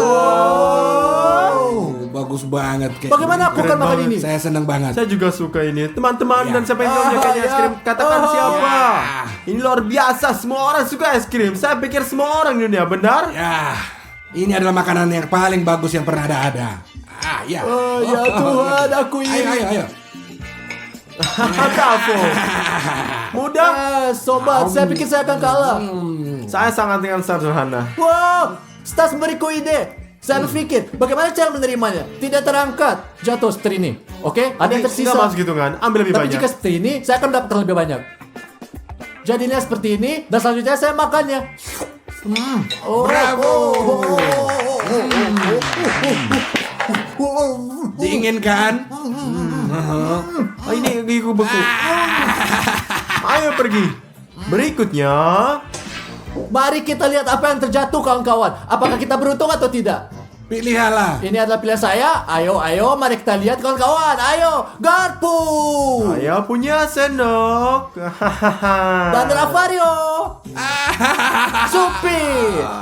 Speaker 2: Wow, bagus banget kayak.
Speaker 3: Bagaimana aku akan makan ini?
Speaker 2: Saya senang banget.
Speaker 1: Saya juga suka ini. Teman-teman
Speaker 2: Ya.
Speaker 1: dan siapa yang punya kayaknya es krim, katakan
Speaker 3: Ah,
Speaker 1: siapa.
Speaker 2: ya.
Speaker 1: Ini luar biasa. Semua orang suka es krim. Saya pikir semua orang di dunia, benar?
Speaker 2: Ya, ini adalah makanan yang paling bagus yang pernah ada. Ya.
Speaker 3: Oh, ya Tuhan, aku ini.
Speaker 2: Ayo.
Speaker 1: Tafo. Mudah.
Speaker 3: Sobat, saya pikir saya akan kalah.
Speaker 1: Saya sangat dengan sederhana.
Speaker 3: Wow, Stas memberiku ide. Saya berpikir, bagaimana cara menerimanya? Tidak terangkat, jatuh seperti ini. Oke, ada yang tersisa.
Speaker 1: Nggak masuk hitungan. Ambil lebih
Speaker 3: Tapi
Speaker 1: banyak.
Speaker 3: jika seperti ini, saya akan mendapatkan lebih banyak. Jadinya seperti ini, dan selanjutnya saya makannya. Oh,
Speaker 2: Bravo.
Speaker 3: oh.
Speaker 2: Diinginkan?
Speaker 1: Ini gigi beku. Ayo pergi. Berikutnya.
Speaker 3: Mari kita lihat apa yang terjatuh kawan-kawan. Apakah kita beruntung atau tidak?
Speaker 2: Pilihlah.
Speaker 3: Ini adalah pilihan saya. Ayo, mari kita lihat kawan-kawan. Ayo, garpu.
Speaker 1: Saya punya sendok.
Speaker 3: Dan Ravario. Supi.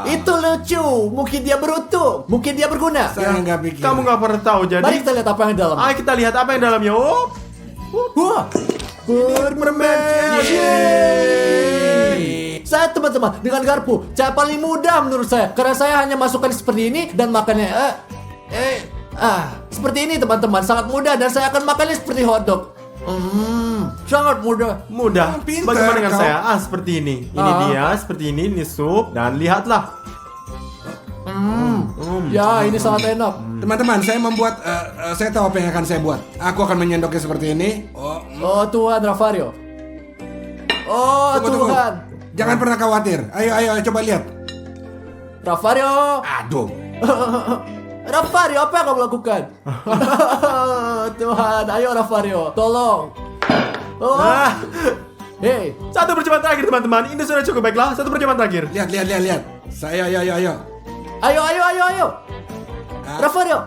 Speaker 3: Itu lucu. Mungkin dia beruntung. Mungkin dia berguna.
Speaker 2: Saya nggak pikir.
Speaker 1: Kamu nggak pernah tahu jadi.
Speaker 3: Mari kita lihat apa yang di dalam.
Speaker 1: Ayo kita lihat apa yang dalamnya. Oh,
Speaker 3: Wah.
Speaker 1: permen.
Speaker 3: Saya teman-teman dengan garpu cara paling mudah menurut saya karena saya hanya masukkan seperti ini dan makannya seperti ini teman-teman, sangat mudah dan saya akan makannya seperti hotdog. Sangat mudah.
Speaker 1: Mudah.
Speaker 2: Pintar
Speaker 1: Bagaimana dengan
Speaker 2: kau.
Speaker 1: saya? Seperti ini. Ini dia, seperti ini sup dan lihatlah.
Speaker 3: Ya, ini sangat enak.
Speaker 2: Teman-teman, saya membuat, saya tahu apa yang akan saya buat. Aku akan menyendoknya seperti ini.
Speaker 3: Oh Tuhan, Ravario. Oh
Speaker 2: Tunggu.
Speaker 3: Tuhan.
Speaker 2: Jangan pernah khawatir. Ayo, coba lihat.
Speaker 3: Ravario.
Speaker 2: Aduh.
Speaker 3: Ravario, apa yang kamu lakukan? Tuhan, ayo Ravario, tolong. Hei,
Speaker 1: Satu percobaan terakhir teman-teman. Ini sudah cukup baiklah. Satu percobaan terakhir.
Speaker 2: Lihat. Saya, ayo.
Speaker 3: ayo. Ravario.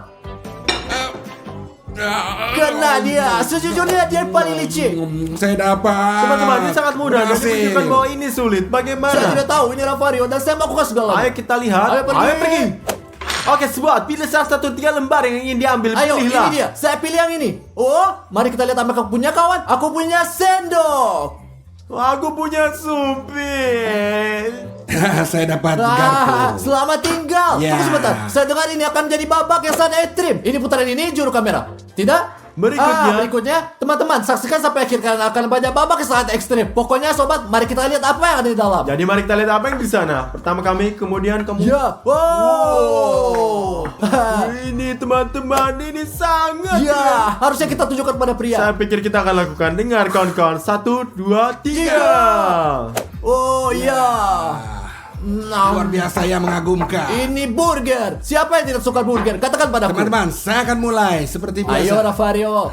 Speaker 3: Kena dia. Sejujurnya dia yang paling licik.
Speaker 2: Saya dapat.
Speaker 1: Teman-teman, ini sangat mudah. Dan
Speaker 2: Berhasil.
Speaker 1: menunjukkan bahwa ini sulit.
Speaker 3: Saya
Speaker 1: Bagaimana?
Speaker 3: tidak tahu ini Ravario dan saya melakukan segalanya.
Speaker 1: Ayo kita lihat.
Speaker 3: Ayo pergi.
Speaker 1: Oke, Spot, pilih salah satu 3 lembar yang ingin diambil.
Speaker 3: Ayo,
Speaker 1: Pilihlah.
Speaker 3: ini dia. Saya pilih yang ini. Oh, mari kita lihat apa kamu punya kawan. Aku punya sendok.
Speaker 1: Aku punya supir.
Speaker 2: Saya dapat garpu.
Speaker 3: Selamat tinggal.
Speaker 2: Ya.
Speaker 3: Tunggu sebentar. Saya dengar ini akan menjadi babak yang sangat ekstrim. Ini putaran ini juru kamera. Tidak? Berikutnya, teman-teman, saksikan sampai akhir karena akan banyak babak yang sangat ekstrim. Pokoknya sobat, mari kita lihat apa yang ada di dalam.
Speaker 1: Jadi mari kita lihat apa yang di sana. Pertama kami, kemudian kamu.
Speaker 3: Ya. Wow.
Speaker 1: Ini teman-teman, ini sangat.
Speaker 3: Ya, harusnya kita tunjukkan pada pria.
Speaker 1: Saya pikir kita akan lakukan. Dengar kawan-kawan. 1, 2, 3.
Speaker 3: Oh ya.
Speaker 2: Luar biasa yang mengagumkan.
Speaker 3: Ini burger. Siapa yang tidak suka burger? Katakan padaku.
Speaker 2: Teman-teman, saya akan mulai seperti biasa.
Speaker 3: Ayo Ravario.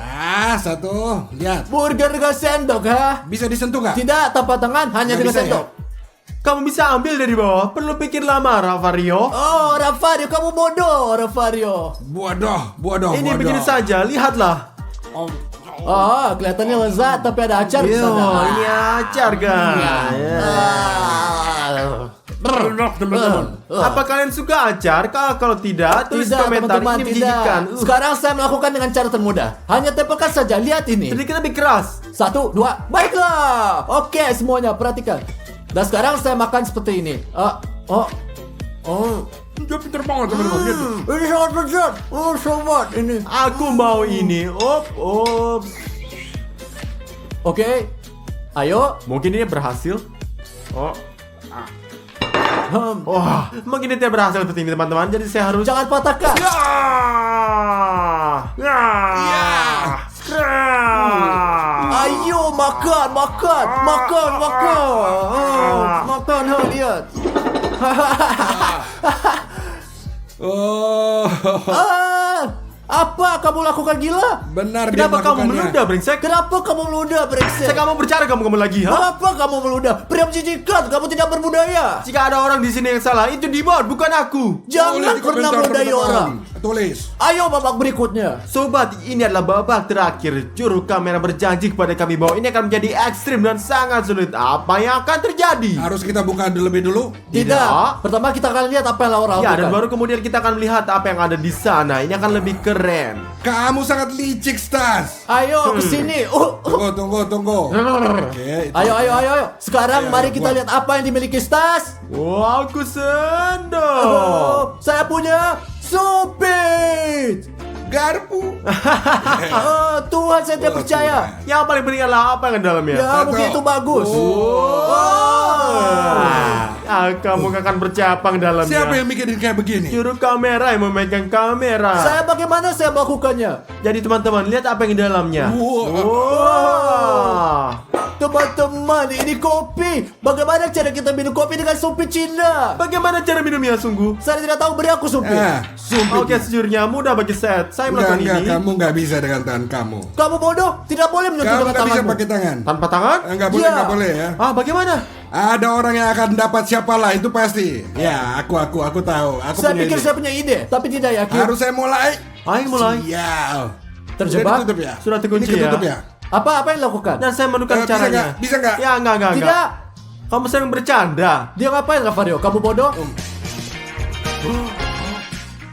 Speaker 2: Satu, lihat.
Speaker 3: Burger dengan sendok, ha?
Speaker 2: Bisa disentuh nggak?
Speaker 3: Tidak tanpa tangan, hanya
Speaker 2: Nggak
Speaker 3: dengan
Speaker 2: bisa,
Speaker 3: sendok.
Speaker 1: Kamu bisa ambil dari bawah. Perlu pikir lama, Ravario.
Speaker 3: Oh, Ravario, kamu bodoh, Ravario.
Speaker 2: Bodoh.
Speaker 1: Ini begini saja. Lihatlah.
Speaker 3: Oh, kelihatannya lezat, tapi ada acar di
Speaker 1: Yo,
Speaker 3: sana.
Speaker 1: ini acar guys. Apa kalian suka acar? Kalau tidak, tulis
Speaker 3: Tidak,
Speaker 1: komentar.
Speaker 3: teman-teman,
Speaker 1: Ini
Speaker 3: tidak.
Speaker 1: menjijikan.
Speaker 3: Sekarang saya melakukan dengan cara termudah. Hanya tempelkan saja, lihat ini.
Speaker 1: Sedikit lebih keras.
Speaker 3: 1, 2, baiklah. Oke, semuanya perhatikan. Dan sekarang saya makan seperti ini.
Speaker 2: Dia pintar banget teman-teman. Lihat.
Speaker 3: Ini sangat lezat. Oh, sobat, ini.
Speaker 1: Aku mau ini. Op.
Speaker 3: Oke. Ayo.
Speaker 1: Mungkin ini berhasil. Wah, mungkin ini tidak berhasil seperti ini teman-teman. Jadi saya harus.
Speaker 3: Jangan patahkan. Ayo makan. Makan, lihat.
Speaker 2: Oh,
Speaker 3: Apa kamu lakukan gila?
Speaker 2: benar dia
Speaker 1: Kenapa kamu
Speaker 2: melakukannya.
Speaker 1: meludah, brengsek?
Speaker 3: Kenapa kamu meludah, brengsek?
Speaker 1: Saya kamu berbicara kamu lagi, ha?
Speaker 3: Kenapa kamu meludah? Pria menjijikan, kamu tidak berbudaya.
Speaker 1: Jika ada orang di sini yang salah, itu Dimon, bukan aku.
Speaker 3: Jangan
Speaker 2: Tulis di
Speaker 3: pernah
Speaker 2: komentar,
Speaker 3: meludahi
Speaker 2: teman-teman.
Speaker 3: orang.
Speaker 2: Tulis.
Speaker 3: Ayo babak berikutnya.
Speaker 1: Sobat, ini adalah babak terakhir. Juru kamera berjanji kepada kami bahwa ini akan menjadi ekstrim dan sangat sulit. Apa yang akan terjadi?
Speaker 2: Harus kita buka lebih dulu.
Speaker 3: Tidak. Pertama kita akan lihat apa yang Laura
Speaker 1: Ya,
Speaker 3: lakukan.
Speaker 1: dan baru kemudian kita akan melihat apa yang ada di sana. Ini akan lebih keren.
Speaker 2: Kamu sangat licik, Stas.
Speaker 3: Ayo ke sini.
Speaker 2: Tunggu. Oke. itu.
Speaker 3: Ayo. Sekarang
Speaker 2: Ayo,
Speaker 3: mari
Speaker 2: ayo,
Speaker 3: kita
Speaker 2: buat.
Speaker 3: lihat apa yang dimiliki Stas.
Speaker 1: Wah, aku sendok.
Speaker 3: Oh, saya punya supit.
Speaker 2: Garpu.
Speaker 3: Oh, Tuhan, saya tidak percaya.
Speaker 1: Yang paling penting adalah apa yang ada dalamnya?
Speaker 3: Ya, mungkin itu bagus.
Speaker 1: Kamu gak akan percaya apa yang dalamnya.
Speaker 2: Siapa yang mikirin kayak begini?
Speaker 1: Juru kamera yang memegang kamera.
Speaker 3: Bagaimana saya melakukannya?
Speaker 1: Jadi teman-teman, lihat apa yang di dalamnya.
Speaker 3: Teman-teman, ini kopi. Bagaimana cara kita minum kopi dengan sumpit Cina?
Speaker 1: Bagaimana cara minumnya sungguh?
Speaker 3: Saya tidak tahu, beri aku sumpit.
Speaker 1: Oke, sejujurnya mudah bagi Seth. Saya melakukan ini.
Speaker 2: Kamu nggak bisa dengan tangan kamu.
Speaker 3: Kamu bodoh, tidak boleh menyentuh
Speaker 2: Kamu
Speaker 3: dengan
Speaker 2: nggak bisa
Speaker 3: tanganmu.
Speaker 2: pakai tangan.
Speaker 1: Tanpa tangan?
Speaker 2: Nggak boleh ya.
Speaker 1: Bagaimana?
Speaker 2: Ada orang yang akan dapat siapalah itu pasti. Ya, aku tahu.
Speaker 3: Saya pikir saya punya ide, tapi tidak yakin.
Speaker 2: Harus saya mulai.
Speaker 1: Ayo mulai.
Speaker 2: Sial.
Speaker 3: Terjebak?
Speaker 2: Sudah ditutup ya?
Speaker 1: Sudah terkunci
Speaker 2: Ini ketutup ya?
Speaker 3: Apa yang dilakukan?
Speaker 1: Dan saya menemukan
Speaker 2: Bisa
Speaker 1: caranya.
Speaker 2: nggak? Bisa nggak?
Speaker 1: Ya, enggak.
Speaker 3: Tidak.
Speaker 1: Kamu sering bercanda.
Speaker 3: Dia ngapain, Rafario? Kamu bodoh?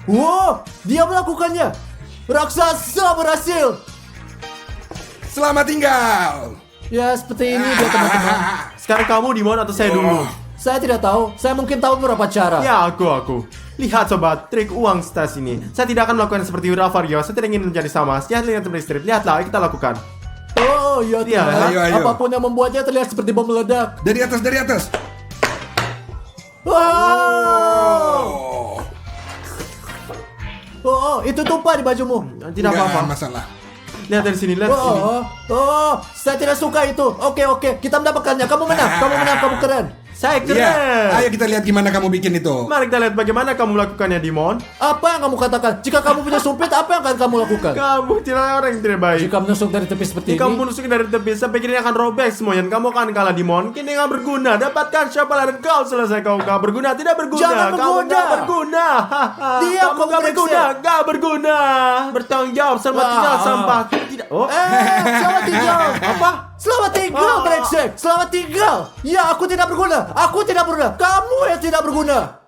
Speaker 3: Wow, dia melakukannya. Raksasa berhasil.
Speaker 2: Selamat tinggal.
Speaker 3: Ya, seperti ini dia, teman-teman.
Speaker 1: Sekarang kamu Dimon atau saya dulu?
Speaker 3: Saya tidak tahu. Saya mungkin tahu beberapa cara.
Speaker 1: Ya, aku. Lihat sobat, trik uang stas ini. Saya tidak akan melakukan seperti Rafario. Saya tidak ingin menjadi sama. Lihat seperti strip. Lihatlah, kita lakukan.
Speaker 3: Oh, ya
Speaker 1: Iya,
Speaker 3: Tuhan.
Speaker 2: ayo.
Speaker 3: Apapun yang membuatnya terlihat seperti bom meledak.
Speaker 2: Dari atas.
Speaker 3: Wow. Oh, itu tumpah di bajumu.
Speaker 1: Tidak apa-apa.
Speaker 2: Masalah.
Speaker 1: Lihat dari sini, lihat sini.
Speaker 3: Saya tidak suka itu. Oke, kita mendapatkannya. Kamu menang, kamu keren.
Speaker 1: Saya keren.
Speaker 2: Iya. Ayo kita lihat gimana kamu bikin itu.
Speaker 1: Mari kita lihat bagaimana kamu melakukannya, Dimon.
Speaker 3: Apa yang kamu katakan? Jika kamu punya sumpit, apa yang akan kamu lakukan?
Speaker 1: Kamu tidak orang yang tidak baik.
Speaker 3: Jika menusuk dari tepi seperti
Speaker 1: Jika kamu
Speaker 3: ini,
Speaker 1: menusuk dari tepi, saya pikir ini akan robek semuanya. Dan kamu akan kalah, Dimon. Kini nggak berguna. Dapatkan siapa dan kau selesai. Kau nggak berguna, tidak berguna.
Speaker 3: Jangan
Speaker 1: Kamu
Speaker 3: berguna.
Speaker 1: nggak berguna.
Speaker 3: Diam,
Speaker 1: Kamu
Speaker 3: kamu
Speaker 1: nggak berguna,
Speaker 3: brengsek.
Speaker 1: nggak berguna. Bertanggung jawab, selamat tinggal sampah. Tidak.
Speaker 3: selamat tinggal.
Speaker 1: Apa?
Speaker 3: Selamat tinggal, brengsek. Selamat tinggal. Ya, aku tidak berguna. Aku tidak berguna. Kamu yang tidak berguna.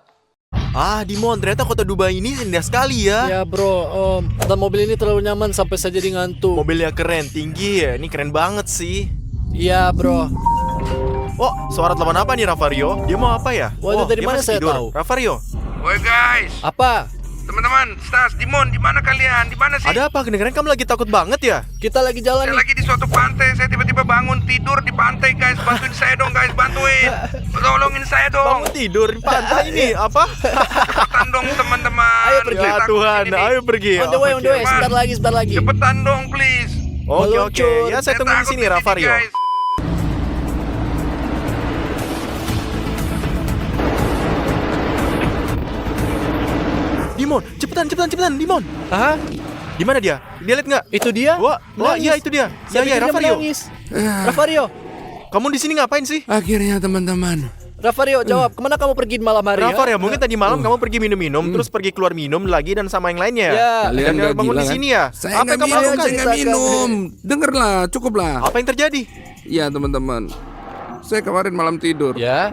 Speaker 1: Dimon, ternyata kota Dubai ini indah sekali ya.
Speaker 5: Ya bro, dan mobil ini terlalu nyaman sampai saya jadi ngantuk.
Speaker 1: Mobilnya keren, tinggi ya. Ini keren banget sih.
Speaker 5: Iya bro.
Speaker 1: Oh, suara telepon apa nih, Rafario? Dia mau apa ya?
Speaker 5: Waduh, dari
Speaker 1: dia
Speaker 5: mana
Speaker 1: masih
Speaker 5: saya
Speaker 1: tidur.
Speaker 5: tahu?
Speaker 1: Rafario,
Speaker 6: Woi guys,
Speaker 5: Apa?
Speaker 6: teman-teman, Stas, Dimon, di mana kalian? Di mana sih?
Speaker 1: ada apa? Kedengeran kamu lagi takut banget ya?
Speaker 5: Kita lagi jalan
Speaker 6: Saya
Speaker 5: nih.
Speaker 6: lagi di suatu pantai, saya tiba-tiba bangun tidur di pantai guys. Bantuin saya dong guys, bantuin. Tolongin saya dong.
Speaker 1: Bangun tidur di pantai ini, apa?
Speaker 6: Cepetan dong teman-teman.
Speaker 5: Ayo pergi.
Speaker 6: Saya
Speaker 1: Ya
Speaker 6: takut
Speaker 1: Tuhan,
Speaker 6: ini nih.
Speaker 1: ayo pergi.
Speaker 5: On the way, sebentar lagi.
Speaker 6: Cepetan dong please.
Speaker 1: Oke.
Speaker 5: Meluncur.
Speaker 1: Ya, saya tunggu di
Speaker 6: takut
Speaker 1: sini, Rafario.
Speaker 6: guys.
Speaker 1: Dimon, cepetan, Dimon.
Speaker 5: Hah?
Speaker 1: Di mana dia? Dia lihat nggak?
Speaker 5: Itu dia?
Speaker 1: Wah,
Speaker 5: Menangis.
Speaker 1: iya itu dia.
Speaker 5: Saya
Speaker 1: Ya,
Speaker 5: pikir dia
Speaker 1: Rafario.
Speaker 5: menangis. Rafario,
Speaker 1: Kamu di sini ngapain sih?
Speaker 2: Akhirnya teman-teman.
Speaker 5: Rafario, jawab. Kemana kamu pergi di malam hari?
Speaker 1: Rafario, mungkin tadi malam kamu pergi minum-minum, terus pergi keluar minum lagi dan sama yang lainnya.
Speaker 5: Ya.
Speaker 1: Dan
Speaker 2: nggak
Speaker 1: bangun
Speaker 2: gila,
Speaker 1: di
Speaker 2: kan?
Speaker 1: sini ya.
Speaker 2: Saya
Speaker 1: Apa yang
Speaker 2: nggak
Speaker 1: kamu
Speaker 2: minum,
Speaker 1: lakukan?
Speaker 2: saya nggak minum. Dengarlah, cukuplah.
Speaker 1: Apa yang terjadi?
Speaker 2: Ya teman-teman. Saya kemarin malam tidur.
Speaker 5: Ya.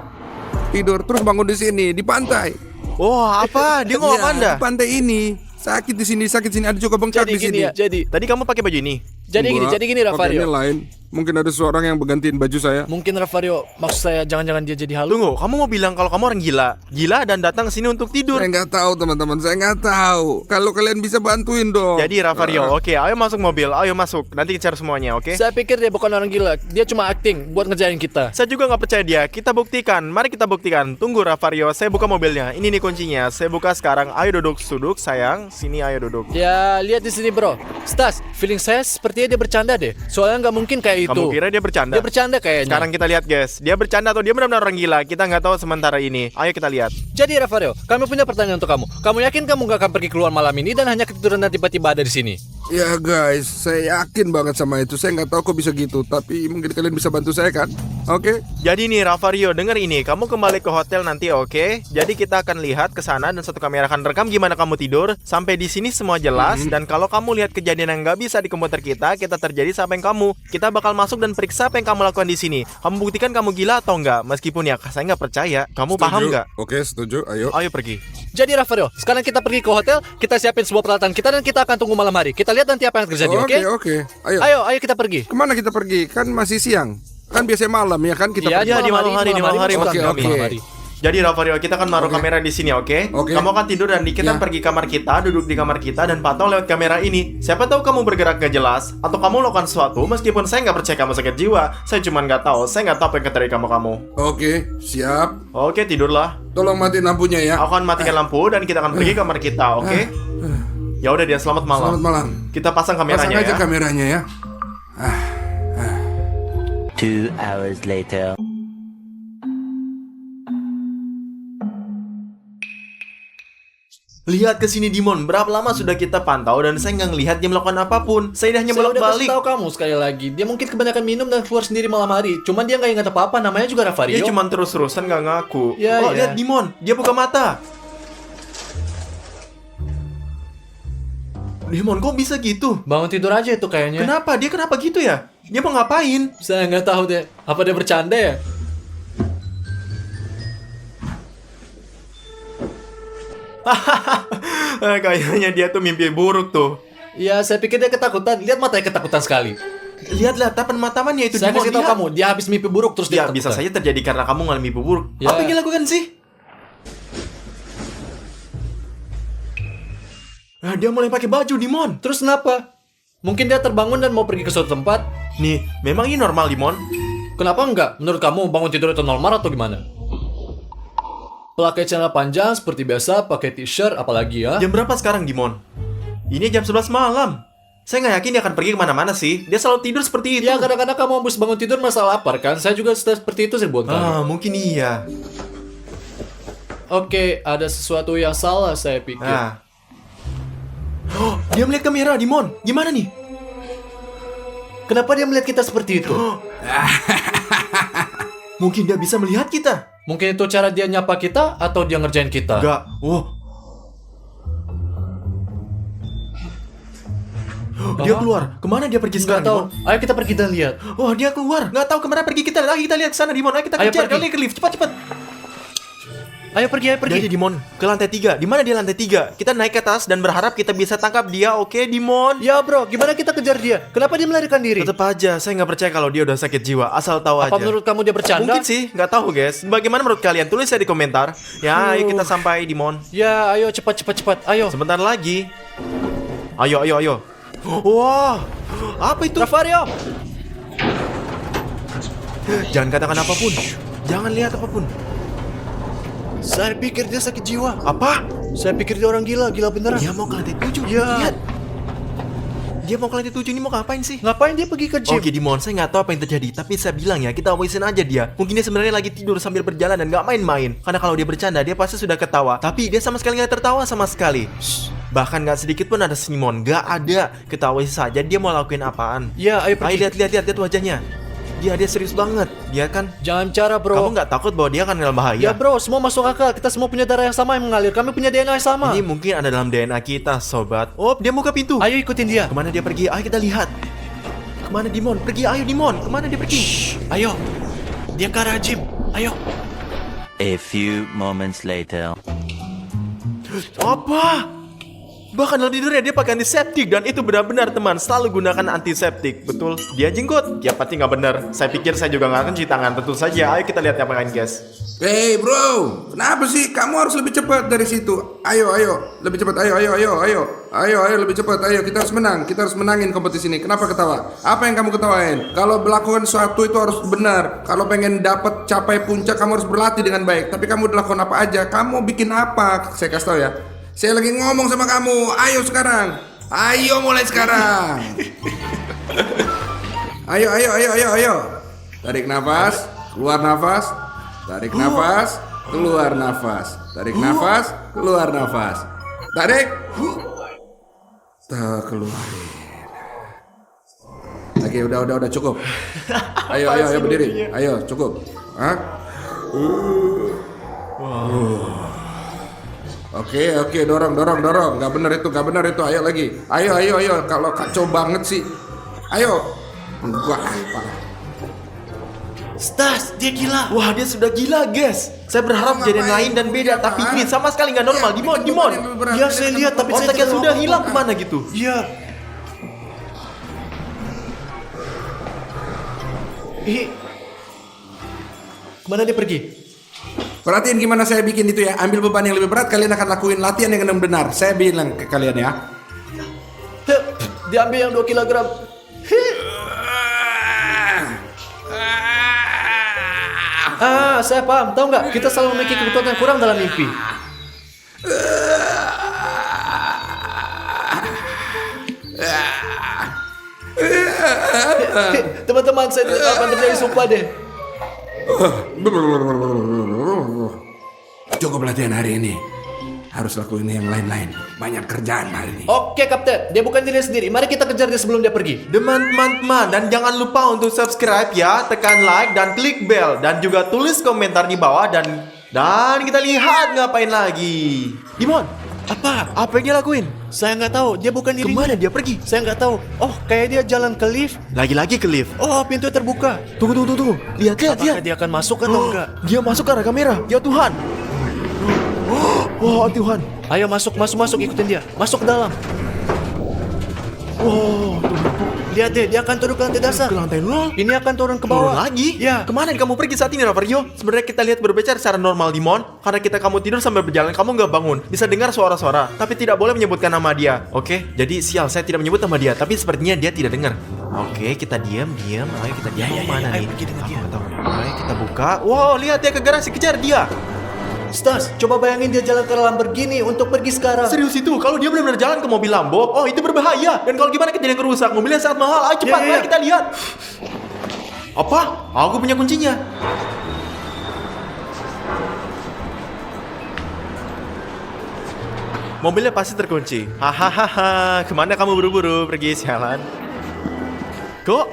Speaker 2: Tidur terus bangun di sini di pantai.
Speaker 1: Wah, apa? Dia ngomong apa Anda?
Speaker 2: Di pantai ini. Sakit di sini, ada juga bengkak
Speaker 5: Jadi
Speaker 2: di sini.
Speaker 5: gini ya. Jadi
Speaker 1: Tadi kamu pakai baju ini.
Speaker 2: Enggak.
Speaker 5: jadi gini
Speaker 2: Pakaiannya
Speaker 5: Rafario.
Speaker 2: lain. Mungkin ada seorang yang bergantiin baju saya.
Speaker 5: Mungkin Rafario, maksud saya jangan-jangan dia jadi halu.
Speaker 1: Tunggu, kamu mau bilang kalau kamu orang gila? Gila dan datang ke sini untuk tidur.
Speaker 2: Saya nggak tahu teman-teman, saya nggak tahu. Kalau kalian bisa bantuin dong.
Speaker 1: Jadi Rafario, oke, ayo masuk mobil, ayo masuk. Nanti kita cari semuanya, oke?
Speaker 5: Saya pikir dia bukan orang gila. Dia cuma acting buat ngerjain kita.
Speaker 1: Saya juga nggak percaya dia. Kita buktikan. Mari kita buktikan. Tunggu Rafario, saya buka mobilnya. Ini nih kuncinya. Saya buka sekarang. Ayo duduk, sayang. Sini ayo duduk.
Speaker 5: Ya, lihat di sini, bro. Stas, feeling saya sepertinya dia bercanda deh. Soalnya nggak mungkin kayak itu.
Speaker 1: Kamu kira dia bercanda?
Speaker 5: Dia bercanda kayaknya.
Speaker 1: Sekarang kita lihat guys. Dia bercanda atau dia benar-benar orang gila? Kita nggak tahu sementara ini. Ayo kita lihat.
Speaker 5: Jadi Rafario, kami punya pertanyaan untuk kamu. Kamu yakin kamu nggak akan pergi keluar malam ini dan hanya ketiduran dan tiba-tiba ada di sini?
Speaker 2: Ya guys, saya yakin banget sama itu. Saya nggak tahu kok bisa gitu, tapi mungkin kalian bisa bantu saya kan? Oke?
Speaker 1: Jadi nih Rafario, denger ini. Kamu kembali ke hotel nanti, oke? Jadi kita akan lihat ke sana dan satu kamera akan rekam gimana kamu tidur. Sampai di sini semua jelas. Dan kalau kamu lihat kejadian yang nggak bisa di komputer kita terjadi sama yang kamu. Kita bakal masuk dan periksa apa yang kamu lakukan di sini. Kamu buktikan kamu gila atau enggak? Meskipun ya saya nggak percaya. Kamu paham nggak?
Speaker 2: Oke, setuju. Ayo.
Speaker 1: Ayo pergi.
Speaker 5: Jadi Rafario, sekarang kita pergi ke hotel, kita siapin sebuah peralatan kita dan kita akan tunggu malam hari. Kita lihat nanti apa yang terjadi, oke?
Speaker 2: Oke. Ayo.
Speaker 5: Ayo kita pergi.
Speaker 2: Kemana kita pergi? Kan masih siang. Kan biasanya malam ya kan kita
Speaker 5: Iya,
Speaker 2: pergi.
Speaker 1: di malam hari,
Speaker 5: malam
Speaker 1: maksud
Speaker 2: Oke,
Speaker 1: kami.
Speaker 2: oke.
Speaker 1: Jadi Ravario, kita akan naruh
Speaker 2: Oke.
Speaker 1: kamera di sini, oke?
Speaker 2: Oke.
Speaker 1: Kamu akan tidur dan kita
Speaker 2: Ya.
Speaker 1: pergi kamar kita, duduk di kamar kita dan pantau lewat kamera ini. Siapa tahu kamu bergerak gak jelas atau kamu melakukan sesuatu meskipun saya nggak percaya kamu sakit jiwa. Saya cuma nggak tahu, saya nggak tahu apa yang terjadi kamu.
Speaker 2: Oke, siap.
Speaker 1: Oke, tidurlah.
Speaker 2: Tolong matiin lampunya ya.
Speaker 1: Aku akan matikan lampu dan kita akan pergi kamar kita, oke? Ya udah dia, selamat malam.
Speaker 2: Selamat malam.
Speaker 1: Kita pasang
Speaker 2: Pasang
Speaker 1: kameranya
Speaker 2: aja
Speaker 1: ya.
Speaker 2: kameranya ya.
Speaker 4: 2 hours later.
Speaker 1: Lihat ke sini Dimon, berapa lama sudah kita pantau dan saya nggak ngelihat dia melakukan apapun. Saya hanya
Speaker 5: Saya udah kasih
Speaker 1: bolak-balik.
Speaker 5: tahu kamu sekali lagi. Dia mungkin kebanyakan minum dan keluar sendiri malam hari. Cuman dia nggak ingat apa-apa. Namanya juga Ravario.
Speaker 1: Dia cuma terus-terusan nggak ngaku.
Speaker 5: Ya,
Speaker 1: Oh,
Speaker 5: ya.
Speaker 1: lihat Dimon, dia buka mata. Dimon, kok bisa gitu?
Speaker 5: Bangun tidur aja itu kayaknya.
Speaker 1: Kenapa? Dia kenapa gitu ya? Dia mau ngapain?
Speaker 5: Saya nggak tahu deh. Apa dia bercanda ya?
Speaker 1: Kayaknya dia tuh mimpi buruk tuh.
Speaker 5: Ya, saya pikir dia ketakutan. Lihat matanya ketakutan sekali.
Speaker 1: Lihatlah tapan matamannya itu
Speaker 5: Saya
Speaker 1: Dimon.
Speaker 5: kasih tahu
Speaker 1: lihat.
Speaker 5: kamu, dia habis mimpi buruk terus dia
Speaker 1: Ya, bisa
Speaker 5: ketakutan.
Speaker 1: saja terjadi karena kamu ngalami mimpi buruk.
Speaker 5: Ya.
Speaker 1: Apa yang dia lakukan sih? Dia mulai pakai baju, Dimon.
Speaker 5: Terus kenapa? Mungkin dia terbangun dan mau pergi ke suatu tempat.
Speaker 1: Nih, memang ini normal, Dimon?
Speaker 5: Kenapa enggak? Menurut kamu bangun tidur itu normal atau gimana? Pakai celana panjang seperti biasa, pakai t-shirt, apalagi ya?
Speaker 1: Jam berapa sekarang, Dimon? Ini jam 11 malam. Saya nggak yakin dia akan pergi kemana-mana sih. Dia selalu tidur seperti itu.
Speaker 5: Ya, kadang-kadang kamu habis bangun tidur merasa lapar kan? Saya juga seperti itu ribuan kali.
Speaker 1: Mungkin iya.
Speaker 5: Oke, ada sesuatu yang salah saya pikir.
Speaker 1: Oh, dia melihat kamera, Dimon. Gimana nih?
Speaker 5: Kenapa dia melihat kita seperti itu?
Speaker 1: Mungkin dia bisa melihat kita.
Speaker 5: Mungkin itu cara dia nyapa kita atau dia ngerjain kita?
Speaker 1: Enggak. Dia keluar. Kemana dia pergi
Speaker 5: Nggak
Speaker 1: sekarang,
Speaker 5: tahu.
Speaker 1: Dimon?
Speaker 5: Ayo kita pergi dan lihat.
Speaker 1: Wah, dia keluar. Nggak tahu kemana pergi kita. Ayo kita lihat ke sana, Dimon. Ayo kita
Speaker 5: Ayo
Speaker 1: kejar.
Speaker 5: pergi.
Speaker 1: Kalian ke lift. Cepat.
Speaker 5: Ayo pergi.
Speaker 1: Jadi, Dimon, ke lantai 3. Di mana dia lantai 3? Kita naik ke atas dan berharap kita bisa tangkap dia. Oke, Dimon?
Speaker 5: Ya bro, gimana kita kejar dia? Kenapa dia melarikan diri?
Speaker 1: Tetap aja, saya nggak percaya kalau dia udah sakit jiwa. Asal tahu aja.
Speaker 5: Apa menurut kamu dia bercanda?
Speaker 1: Mungkin sih, nggak tahu guys. Bagaimana menurut kalian? Tulis ya di komentar. Ya, ayo kita sampai Dimon.
Speaker 5: Ya, ayo cepat. Ayo.
Speaker 1: Sebentar lagi. Ayo. Wah, apa itu?
Speaker 5: Ravario.
Speaker 1: Jangan katakan apapun. Jangan lihat apapun.
Speaker 5: Saya pikir dia sakit jiwa.
Speaker 1: Apa?
Speaker 5: Saya pikir dia orang gila beneran.
Speaker 1: Dia mau ke lantai 7.
Speaker 5: Ya.
Speaker 1: Lihat. Dia mau ke lantai 7 ini mau ngapain sih?
Speaker 5: Ngapain dia pergi ke gym?
Speaker 1: Oke Dimon, saya nggak tahu apa yang terjadi, tapi saya bilang ya kita awasin aja dia. Mungkin dia sebenarnya lagi tidur sambil berjalan dan nggak main-main. Karena kalau dia bercanda dia pasti sudah ketawa, tapi dia sama sekali nggak tertawa sama sekali. Bahkan nggak sedikit pun ada senyuman, nggak ada. Kita awasi saja dia mau lakuin apaan.
Speaker 5: Ya, ayo pergi.
Speaker 1: Ayo lihat wajahnya. Dia serius banget. Dia kan.
Speaker 5: Jangan cara bro.
Speaker 1: Kamu nggak takut bahwa dia akan dalam bahaya?
Speaker 5: Ya bro, semua masuk akal. Kita semua punya darah yang sama yang mengalir. Kami punya DNA yang sama.
Speaker 1: Ini mungkin ada dalam DNA kita, sobat. Oh, dia buka pintu.
Speaker 5: Ayo ikutin dia.
Speaker 1: Kemana dia pergi? Ayo kita lihat. Kemana Dimon? Pergi, ayo Dimon. Kemana dia pergi?
Speaker 5: Ayo. Dia ke arah gym. Ayo.
Speaker 4: A few moments later.
Speaker 1: Apa? Bahkan dalam tidurnya dia pakai antiseptik. Dan itu benar-benar teman, selalu gunakan antiseptik. Betul, dia jenggot. Ya pasti nggak benar. Saya pikir saya juga nggak akan cuci tangan. Tentu saja, ayo kita lihat apa lain guys.
Speaker 2: Hey bro, kenapa sih? Kamu harus lebih cepat dari situ. Ayo, lebih cepat. Ayo, lebih cepat. Ayo, kita harus menang. Kita harus menangin kompetisi ini. Kenapa ketawa? Apa yang kamu ketawain? Kalau melakukan sesuatu itu harus benar. Kalau pengen dapat capai puncak, kamu harus berlatih dengan baik. Tapi kamu udah lakukan apa aja? Kamu bikin apa? Saya kasih tahu ya. Saya lagi ngomong sama kamu. Ayo sekarang. Ayo mulai sekarang. Ayo. Tarik nafas, keluar nafas. Tarik nafas, keluar nafas. Tarik nafas, keluar nafas. Tarik. Keluarin. Oke, udah cukup. Ayo berdiri. Ayo, cukup. Hah? Oke, dorong. Gak bener itu. Ayo lagi. Ayo. Kalau kacau banget sih. Ayo. Wah, parah.
Speaker 5: Stas, dia gila.
Speaker 1: Wah, dia sudah gila guys. Saya berharap kejadian lain dan beda, tapi ini sama sekali nggak normal. Dimon.
Speaker 5: Ya, saya lihat, tapi saya
Speaker 1: Otaknya
Speaker 5: tidak
Speaker 1: sudah
Speaker 5: tahu
Speaker 1: hilang
Speaker 5: apa-apa.
Speaker 1: kemana gitu.
Speaker 5: Iya. Kemana dia pergi?
Speaker 2: Perhatiin gimana saya bikin itu ya. Ambil beban yang lebih berat, kalian akan lakuin latihan yang benar. Saya bilang ke kalian ya.
Speaker 3: Diambil yang 2 kilogram. Saya paham. Tahu nggak? Kita selalu memiliki kebutuhan yang kurang dalam mimpi. Teman-teman, saya tidak tahu akan terjadi, sumpah deh.
Speaker 2: Cukup latihan hari ini. Harus lakuin yang lain-lain. Banyak kerjaan hari ini.
Speaker 3: Oke, Kapten. Dia bukan diri sendiri. Mari kita kejar dia sebelum dia pergi.
Speaker 1: Teman-teman, dan jangan lupa untuk subscribe ya, tekan like dan klik bell, dan juga tulis komentar di bawah, dan kita lihat ngapain lagi. Dimon, apa yang dia lakuin?
Speaker 3: Saya nggak tahu. Dia bukan dirinya.
Speaker 1: Kemana dia pergi?
Speaker 3: Saya nggak tahu. Oh, kayak dia jalan ke lift.
Speaker 1: Lagi-lagi ke lift.
Speaker 3: Oh, pintu terbuka.
Speaker 1: Tunggu. Lihat.
Speaker 3: Apakah dia akan masuk atau enggak?
Speaker 1: Dia masuk ke arah kamera. Ya Tuhan. Oh Tuhan.
Speaker 3: Ayo masuk, ikutin dia. Masuk ke dalam.
Speaker 1: Oh Tuhan.
Speaker 3: Lihat deh, dia akan turun ke lantai dasar.
Speaker 1: Ke lantai 0.
Speaker 3: Ini akan turun ke
Speaker 1: Turun
Speaker 3: bawah.
Speaker 1: lagi?
Speaker 3: Ya.
Speaker 1: Kemana kamu pergi saat ini, Rafario? Sebenarnya kita lihat berbicara secara normal, Dimon. Karena kamu tidur sambil berjalan, kamu nggak bangun. Bisa dengar suara-suara, tapi tidak boleh menyebutkan nama dia. Oke? Jadi sial, saya tidak menyebut nama dia, tapi sepertinya dia tidak dengar. Oke, kita diam. Ayo kita diam. Mana nih? Ayo kita buka. Wow, lihat dia ke garasi, kejar dia.
Speaker 3: Stas, coba bayangin dia jalan ke Lamborghini untuk pergi sekarang.
Speaker 1: Serius itu, kalau dia benar-benar jalan ke mobil Lambo, oh itu berbahaya. Dan kalau gimana kejadian kerusak, mobilnya sangat mahal. Ayo cepat, mari kita lihat. Apa? Aku punya kuncinya. Mobilnya pasti terkunci. Hahaha, kemana kamu buru-buru pergi sialan? Kok?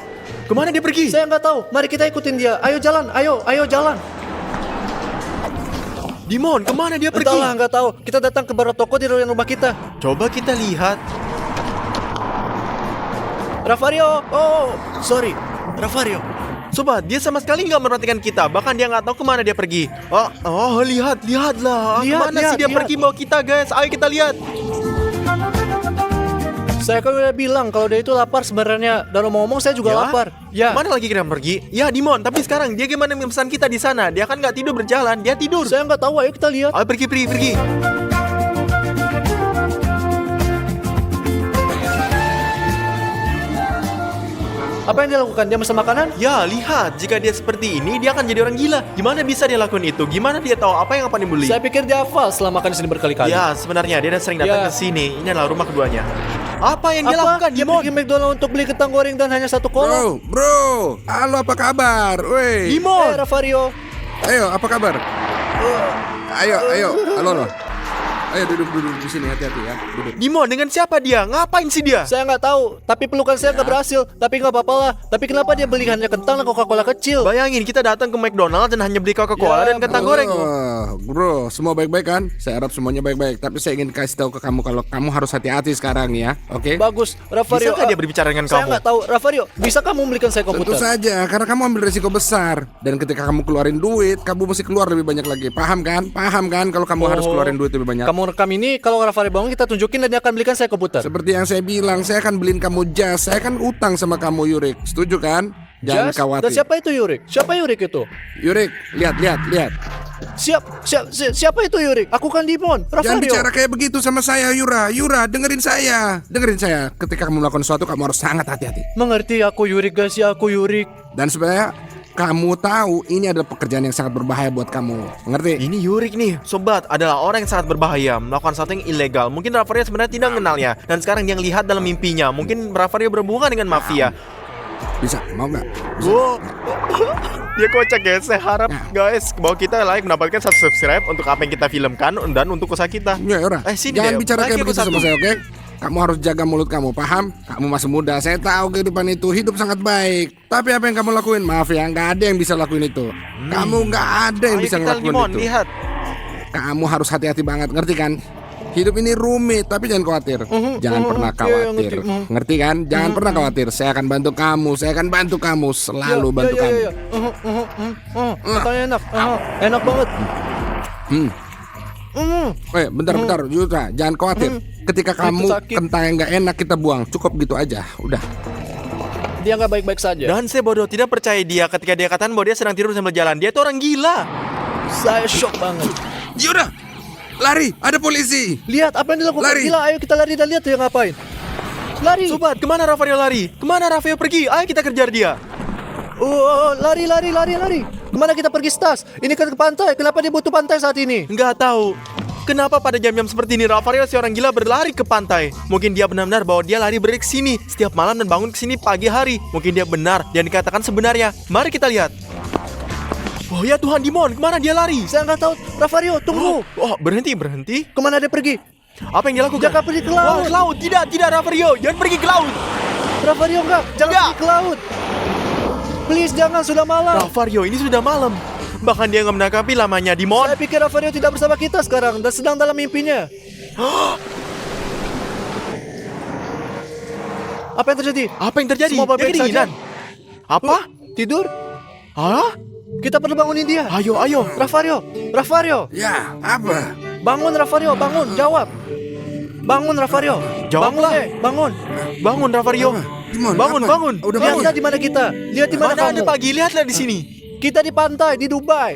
Speaker 1: Kemana dia pergi?
Speaker 3: Saya nggak tahu. Mari kita ikutin dia. Ayo jalan, ayo jalan.
Speaker 1: Dimon, kemana dia pergi?
Speaker 3: Entahlah, nggak tahu. Kita datang ke barat toko di rumah kita.
Speaker 1: Coba kita lihat.
Speaker 3: Rafario, oh, sorry, Rafario.
Speaker 1: Sobat, dia sama sekali nggak memperhatikan kita. Bahkan dia nggak tahu kemana dia pergi. Lihatlah. Kemana sih dia pergi bawa kita, guys? Ayo kita lihat.
Speaker 3: Saya kan udah bilang kalau dia itu lapar sebenarnya. Dan ngomong saya juga lapar. Ya.
Speaker 1: Mana lagi kira pergi? Ya, Dimon. Tapi sekarang dia gimana memesan kita di sana? Dia kan nggak tidur berjalan. Dia tidur.
Speaker 3: Saya nggak tahu. Ayo kita lihat.
Speaker 1: Ayo pergi.
Speaker 3: Apa yang dia lakukan? Dia pesan makanan?
Speaker 1: Ya, lihat. Jika dia seperti ini, dia akan jadi orang gila. Gimana bisa dia lakukan itu? Gimana dia tahu apa yang akan dibeli?
Speaker 3: Saya pikir dia hafal setelah makan di sini berkali-kali.
Speaker 1: Ya, sebenarnya dia sering datang
Speaker 3: Ya.
Speaker 1: ke sini. Ini adalah rumah keduanya. Apa yang dia lakukan,
Speaker 3: Dia
Speaker 1: Dimon?
Speaker 3: pergi McDonald untuk beli kentang goreng dan hanya satu kolom.
Speaker 2: Bro. Halo, apa kabar? Woi.
Speaker 1: Dimon!
Speaker 3: Rafario.
Speaker 2: Ayo, apa kabar? Ayo. Halo. Ayo duduk di sini, hati-hati ya. Duduk.
Speaker 1: Dimon, dengan siapa dia? Ngapain sih dia?
Speaker 3: Saya nggak tahu, tapi pelukan saya nggak berhasil. Tapi nggak apa-apa lah. Tapi kenapa dia beli hanya kentang dan Coca-Cola kecil?
Speaker 1: Bayangin kita datang ke McDonald's dan hanya beli Coca-Cola dan kentang goreng.
Speaker 2: Bro, semua baik-baik kan? Saya harap semuanya baik-baik. Tapi saya ingin kasih tahu ke kamu kalau kamu harus hati-hati sekarang ya, oke?
Speaker 3: Bagus, Rafario.
Speaker 1: Bisa nggak dia berbicara dengan
Speaker 3: Saya
Speaker 1: kamu?
Speaker 3: nggak tahu, Rafario. Bisa kamu membelikan saya
Speaker 2: Tentu
Speaker 3: komputer?
Speaker 2: saja, karena kamu ambil resiko besar. Dan ketika kamu keluarin duit, kamu mesti keluar lebih banyak lagi. Paham kan? Kalau kamu harus keluarin duit lebih banyak.
Speaker 3: Kamu rekam ini, kalau Rafario bangun kita tunjukin dan dia akan belikan saya komputer.
Speaker 2: Seperti yang saya bilang, saya akan beliin kamu jas. Saya kan utang sama kamu, Yurik. Setuju kan? Jangan
Speaker 3: Jas?
Speaker 2: khawatir.
Speaker 3: Dan siapa itu Yurik? Siapa Yurik itu?
Speaker 2: Yurik, lihat.
Speaker 3: Siapa itu Yurik? Aku kan Dimon.
Speaker 2: Jangan
Speaker 3: Rafario.
Speaker 2: bicara kayak begitu sama saya, Yura. Dengerin saya. Ketika kamu melakukan sesuatu, kamu harus sangat hati-hati.
Speaker 3: Mengerti aku Yurik, guys ya, aku Yurik.
Speaker 2: Dan supaya kamu tahu, ini adalah pekerjaan yang sangat berbahaya buat kamu. Mengerti?
Speaker 1: Ini Yurik nih, sobat, adalah orang yang sangat berbahaya, melakukan sesuatu yang ilegal. Mungkin Rafario sebenarnya tidak mengenalnya, dan sekarang dia lihat dalam mimpinya. Mungkin Rafario berhubungan dengan mafia.
Speaker 2: Bisa, mau nggak? Bisa.
Speaker 1: Wow, dia kocak guys. Saya harap guys bahwa kita mendapatkan 1 subscribe untuk apa yang kita filmkan dan untuk usaha kita.
Speaker 2: Ya, Yura.
Speaker 1: Sini
Speaker 2: Jangan
Speaker 1: deh,
Speaker 2: bicara
Speaker 1: lagi
Speaker 2: kayak
Speaker 1: aku
Speaker 2: begitu sama
Speaker 1: satu.
Speaker 2: saya, oke? Kamu harus jaga mulut kamu, paham? Kamu masih muda, saya tahu kehidupan itu hidup sangat baik. Tapi apa yang kamu lakuin? Maaf ya, nggak ada yang bisa lakuin itu. Kamu nggak ada yang
Speaker 1: Ayo
Speaker 2: bisa
Speaker 1: kita,
Speaker 2: ngelakuin
Speaker 1: Dimon,
Speaker 2: itu.
Speaker 1: lihat.
Speaker 2: Kamu harus hati-hati banget, ngerti kan? Hidup ini rumit, tapi jangan khawatir. Jangan pernah khawatir. Ngerti kan? Jangan pernah khawatir. Saya akan bantu kamu. Selalu bantu kamu.
Speaker 3: Katanya enak. Enak banget.
Speaker 2: Bentar, Yuta, jangan khawatir. Ketika kamu
Speaker 3: sakit.
Speaker 2: kentang yang nggak enak kita buang, cukup gitu aja. Udah.
Speaker 3: Dia nggak baik-baik saja.
Speaker 1: Dan saya bodoh tidak percaya dia ketika dia katakan bahwa dia sedang tidur sambil jalan. Dia itu orang gila.
Speaker 3: Saya shock banget.
Speaker 2: Yaudah, lari, ada polisi.
Speaker 3: Lihat apa yang dilakukan.
Speaker 2: Lari.
Speaker 3: Gila, ayo kita lari dan lihat dia ngapain. Lari.
Speaker 1: Sobat, kemana Rafario lari? Kemana Rafario pergi? Ayo kita kejar dia.
Speaker 3: Oh, lari. Kemana kita pergi, Stas? Ini kan ke pantai. Kenapa dia butuh pantai saat ini?
Speaker 1: Nggak tahu. Kenapa pada jam-jam seperti ini Rafario si orang gila berlari ke pantai? Mungkin dia benar-benar bahwa dia lari ke sini setiap malam dan bangun ke sini pagi hari. Mungkin dia benar yang dikatakan sebenarnya. Mari kita lihat. Oh ya Tuhan, Dimon, kemana dia lari?
Speaker 3: Saya nggak tahu. Rafario, tunggu.
Speaker 1: Oh, berhenti.
Speaker 3: Kemana dia pergi?
Speaker 1: Apa yang dia lakukan?
Speaker 3: Jangan pergi ke laut.
Speaker 1: Wah, ke laut. Tidak Rafario, jangan pergi ke laut.
Speaker 3: Rafario, jangan
Speaker 1: Enggak.
Speaker 3: pergi ke laut. Please, jangan, sudah malam.
Speaker 1: Rafario, ini sudah malam. Bahkan dia nggak menangkapi lamanya Dimon.
Speaker 3: Saya pikir Rafario tidak bersama kita sekarang dan sedang dalam mimpinya. Apa yang terjadi?
Speaker 1: Apa yang terjadi?
Speaker 3: Semua
Speaker 1: Dia
Speaker 3: baik-baik
Speaker 1: kedinginan.
Speaker 3: saja.
Speaker 1: Apa?
Speaker 3: Tidur?
Speaker 1: Hah?
Speaker 3: Kita perlu bangunin dia.
Speaker 1: Ayo.
Speaker 3: Rafario,
Speaker 2: Ya, apa?
Speaker 3: bangun Rafario, bangun, jawab. Bangun Rafario.
Speaker 1: Jawablah.
Speaker 3: Bangun.
Speaker 1: Bangun Rafario.
Speaker 2: Dimon,
Speaker 1: Bangun.
Speaker 2: apa? Udah
Speaker 3: Lihatlah
Speaker 2: bangun.
Speaker 3: di mana kita. Lihat di mana
Speaker 1: Mana ada
Speaker 3: kamu.
Speaker 1: pagi? Lihatlah di sini.
Speaker 3: Kita di pantai di Dubai.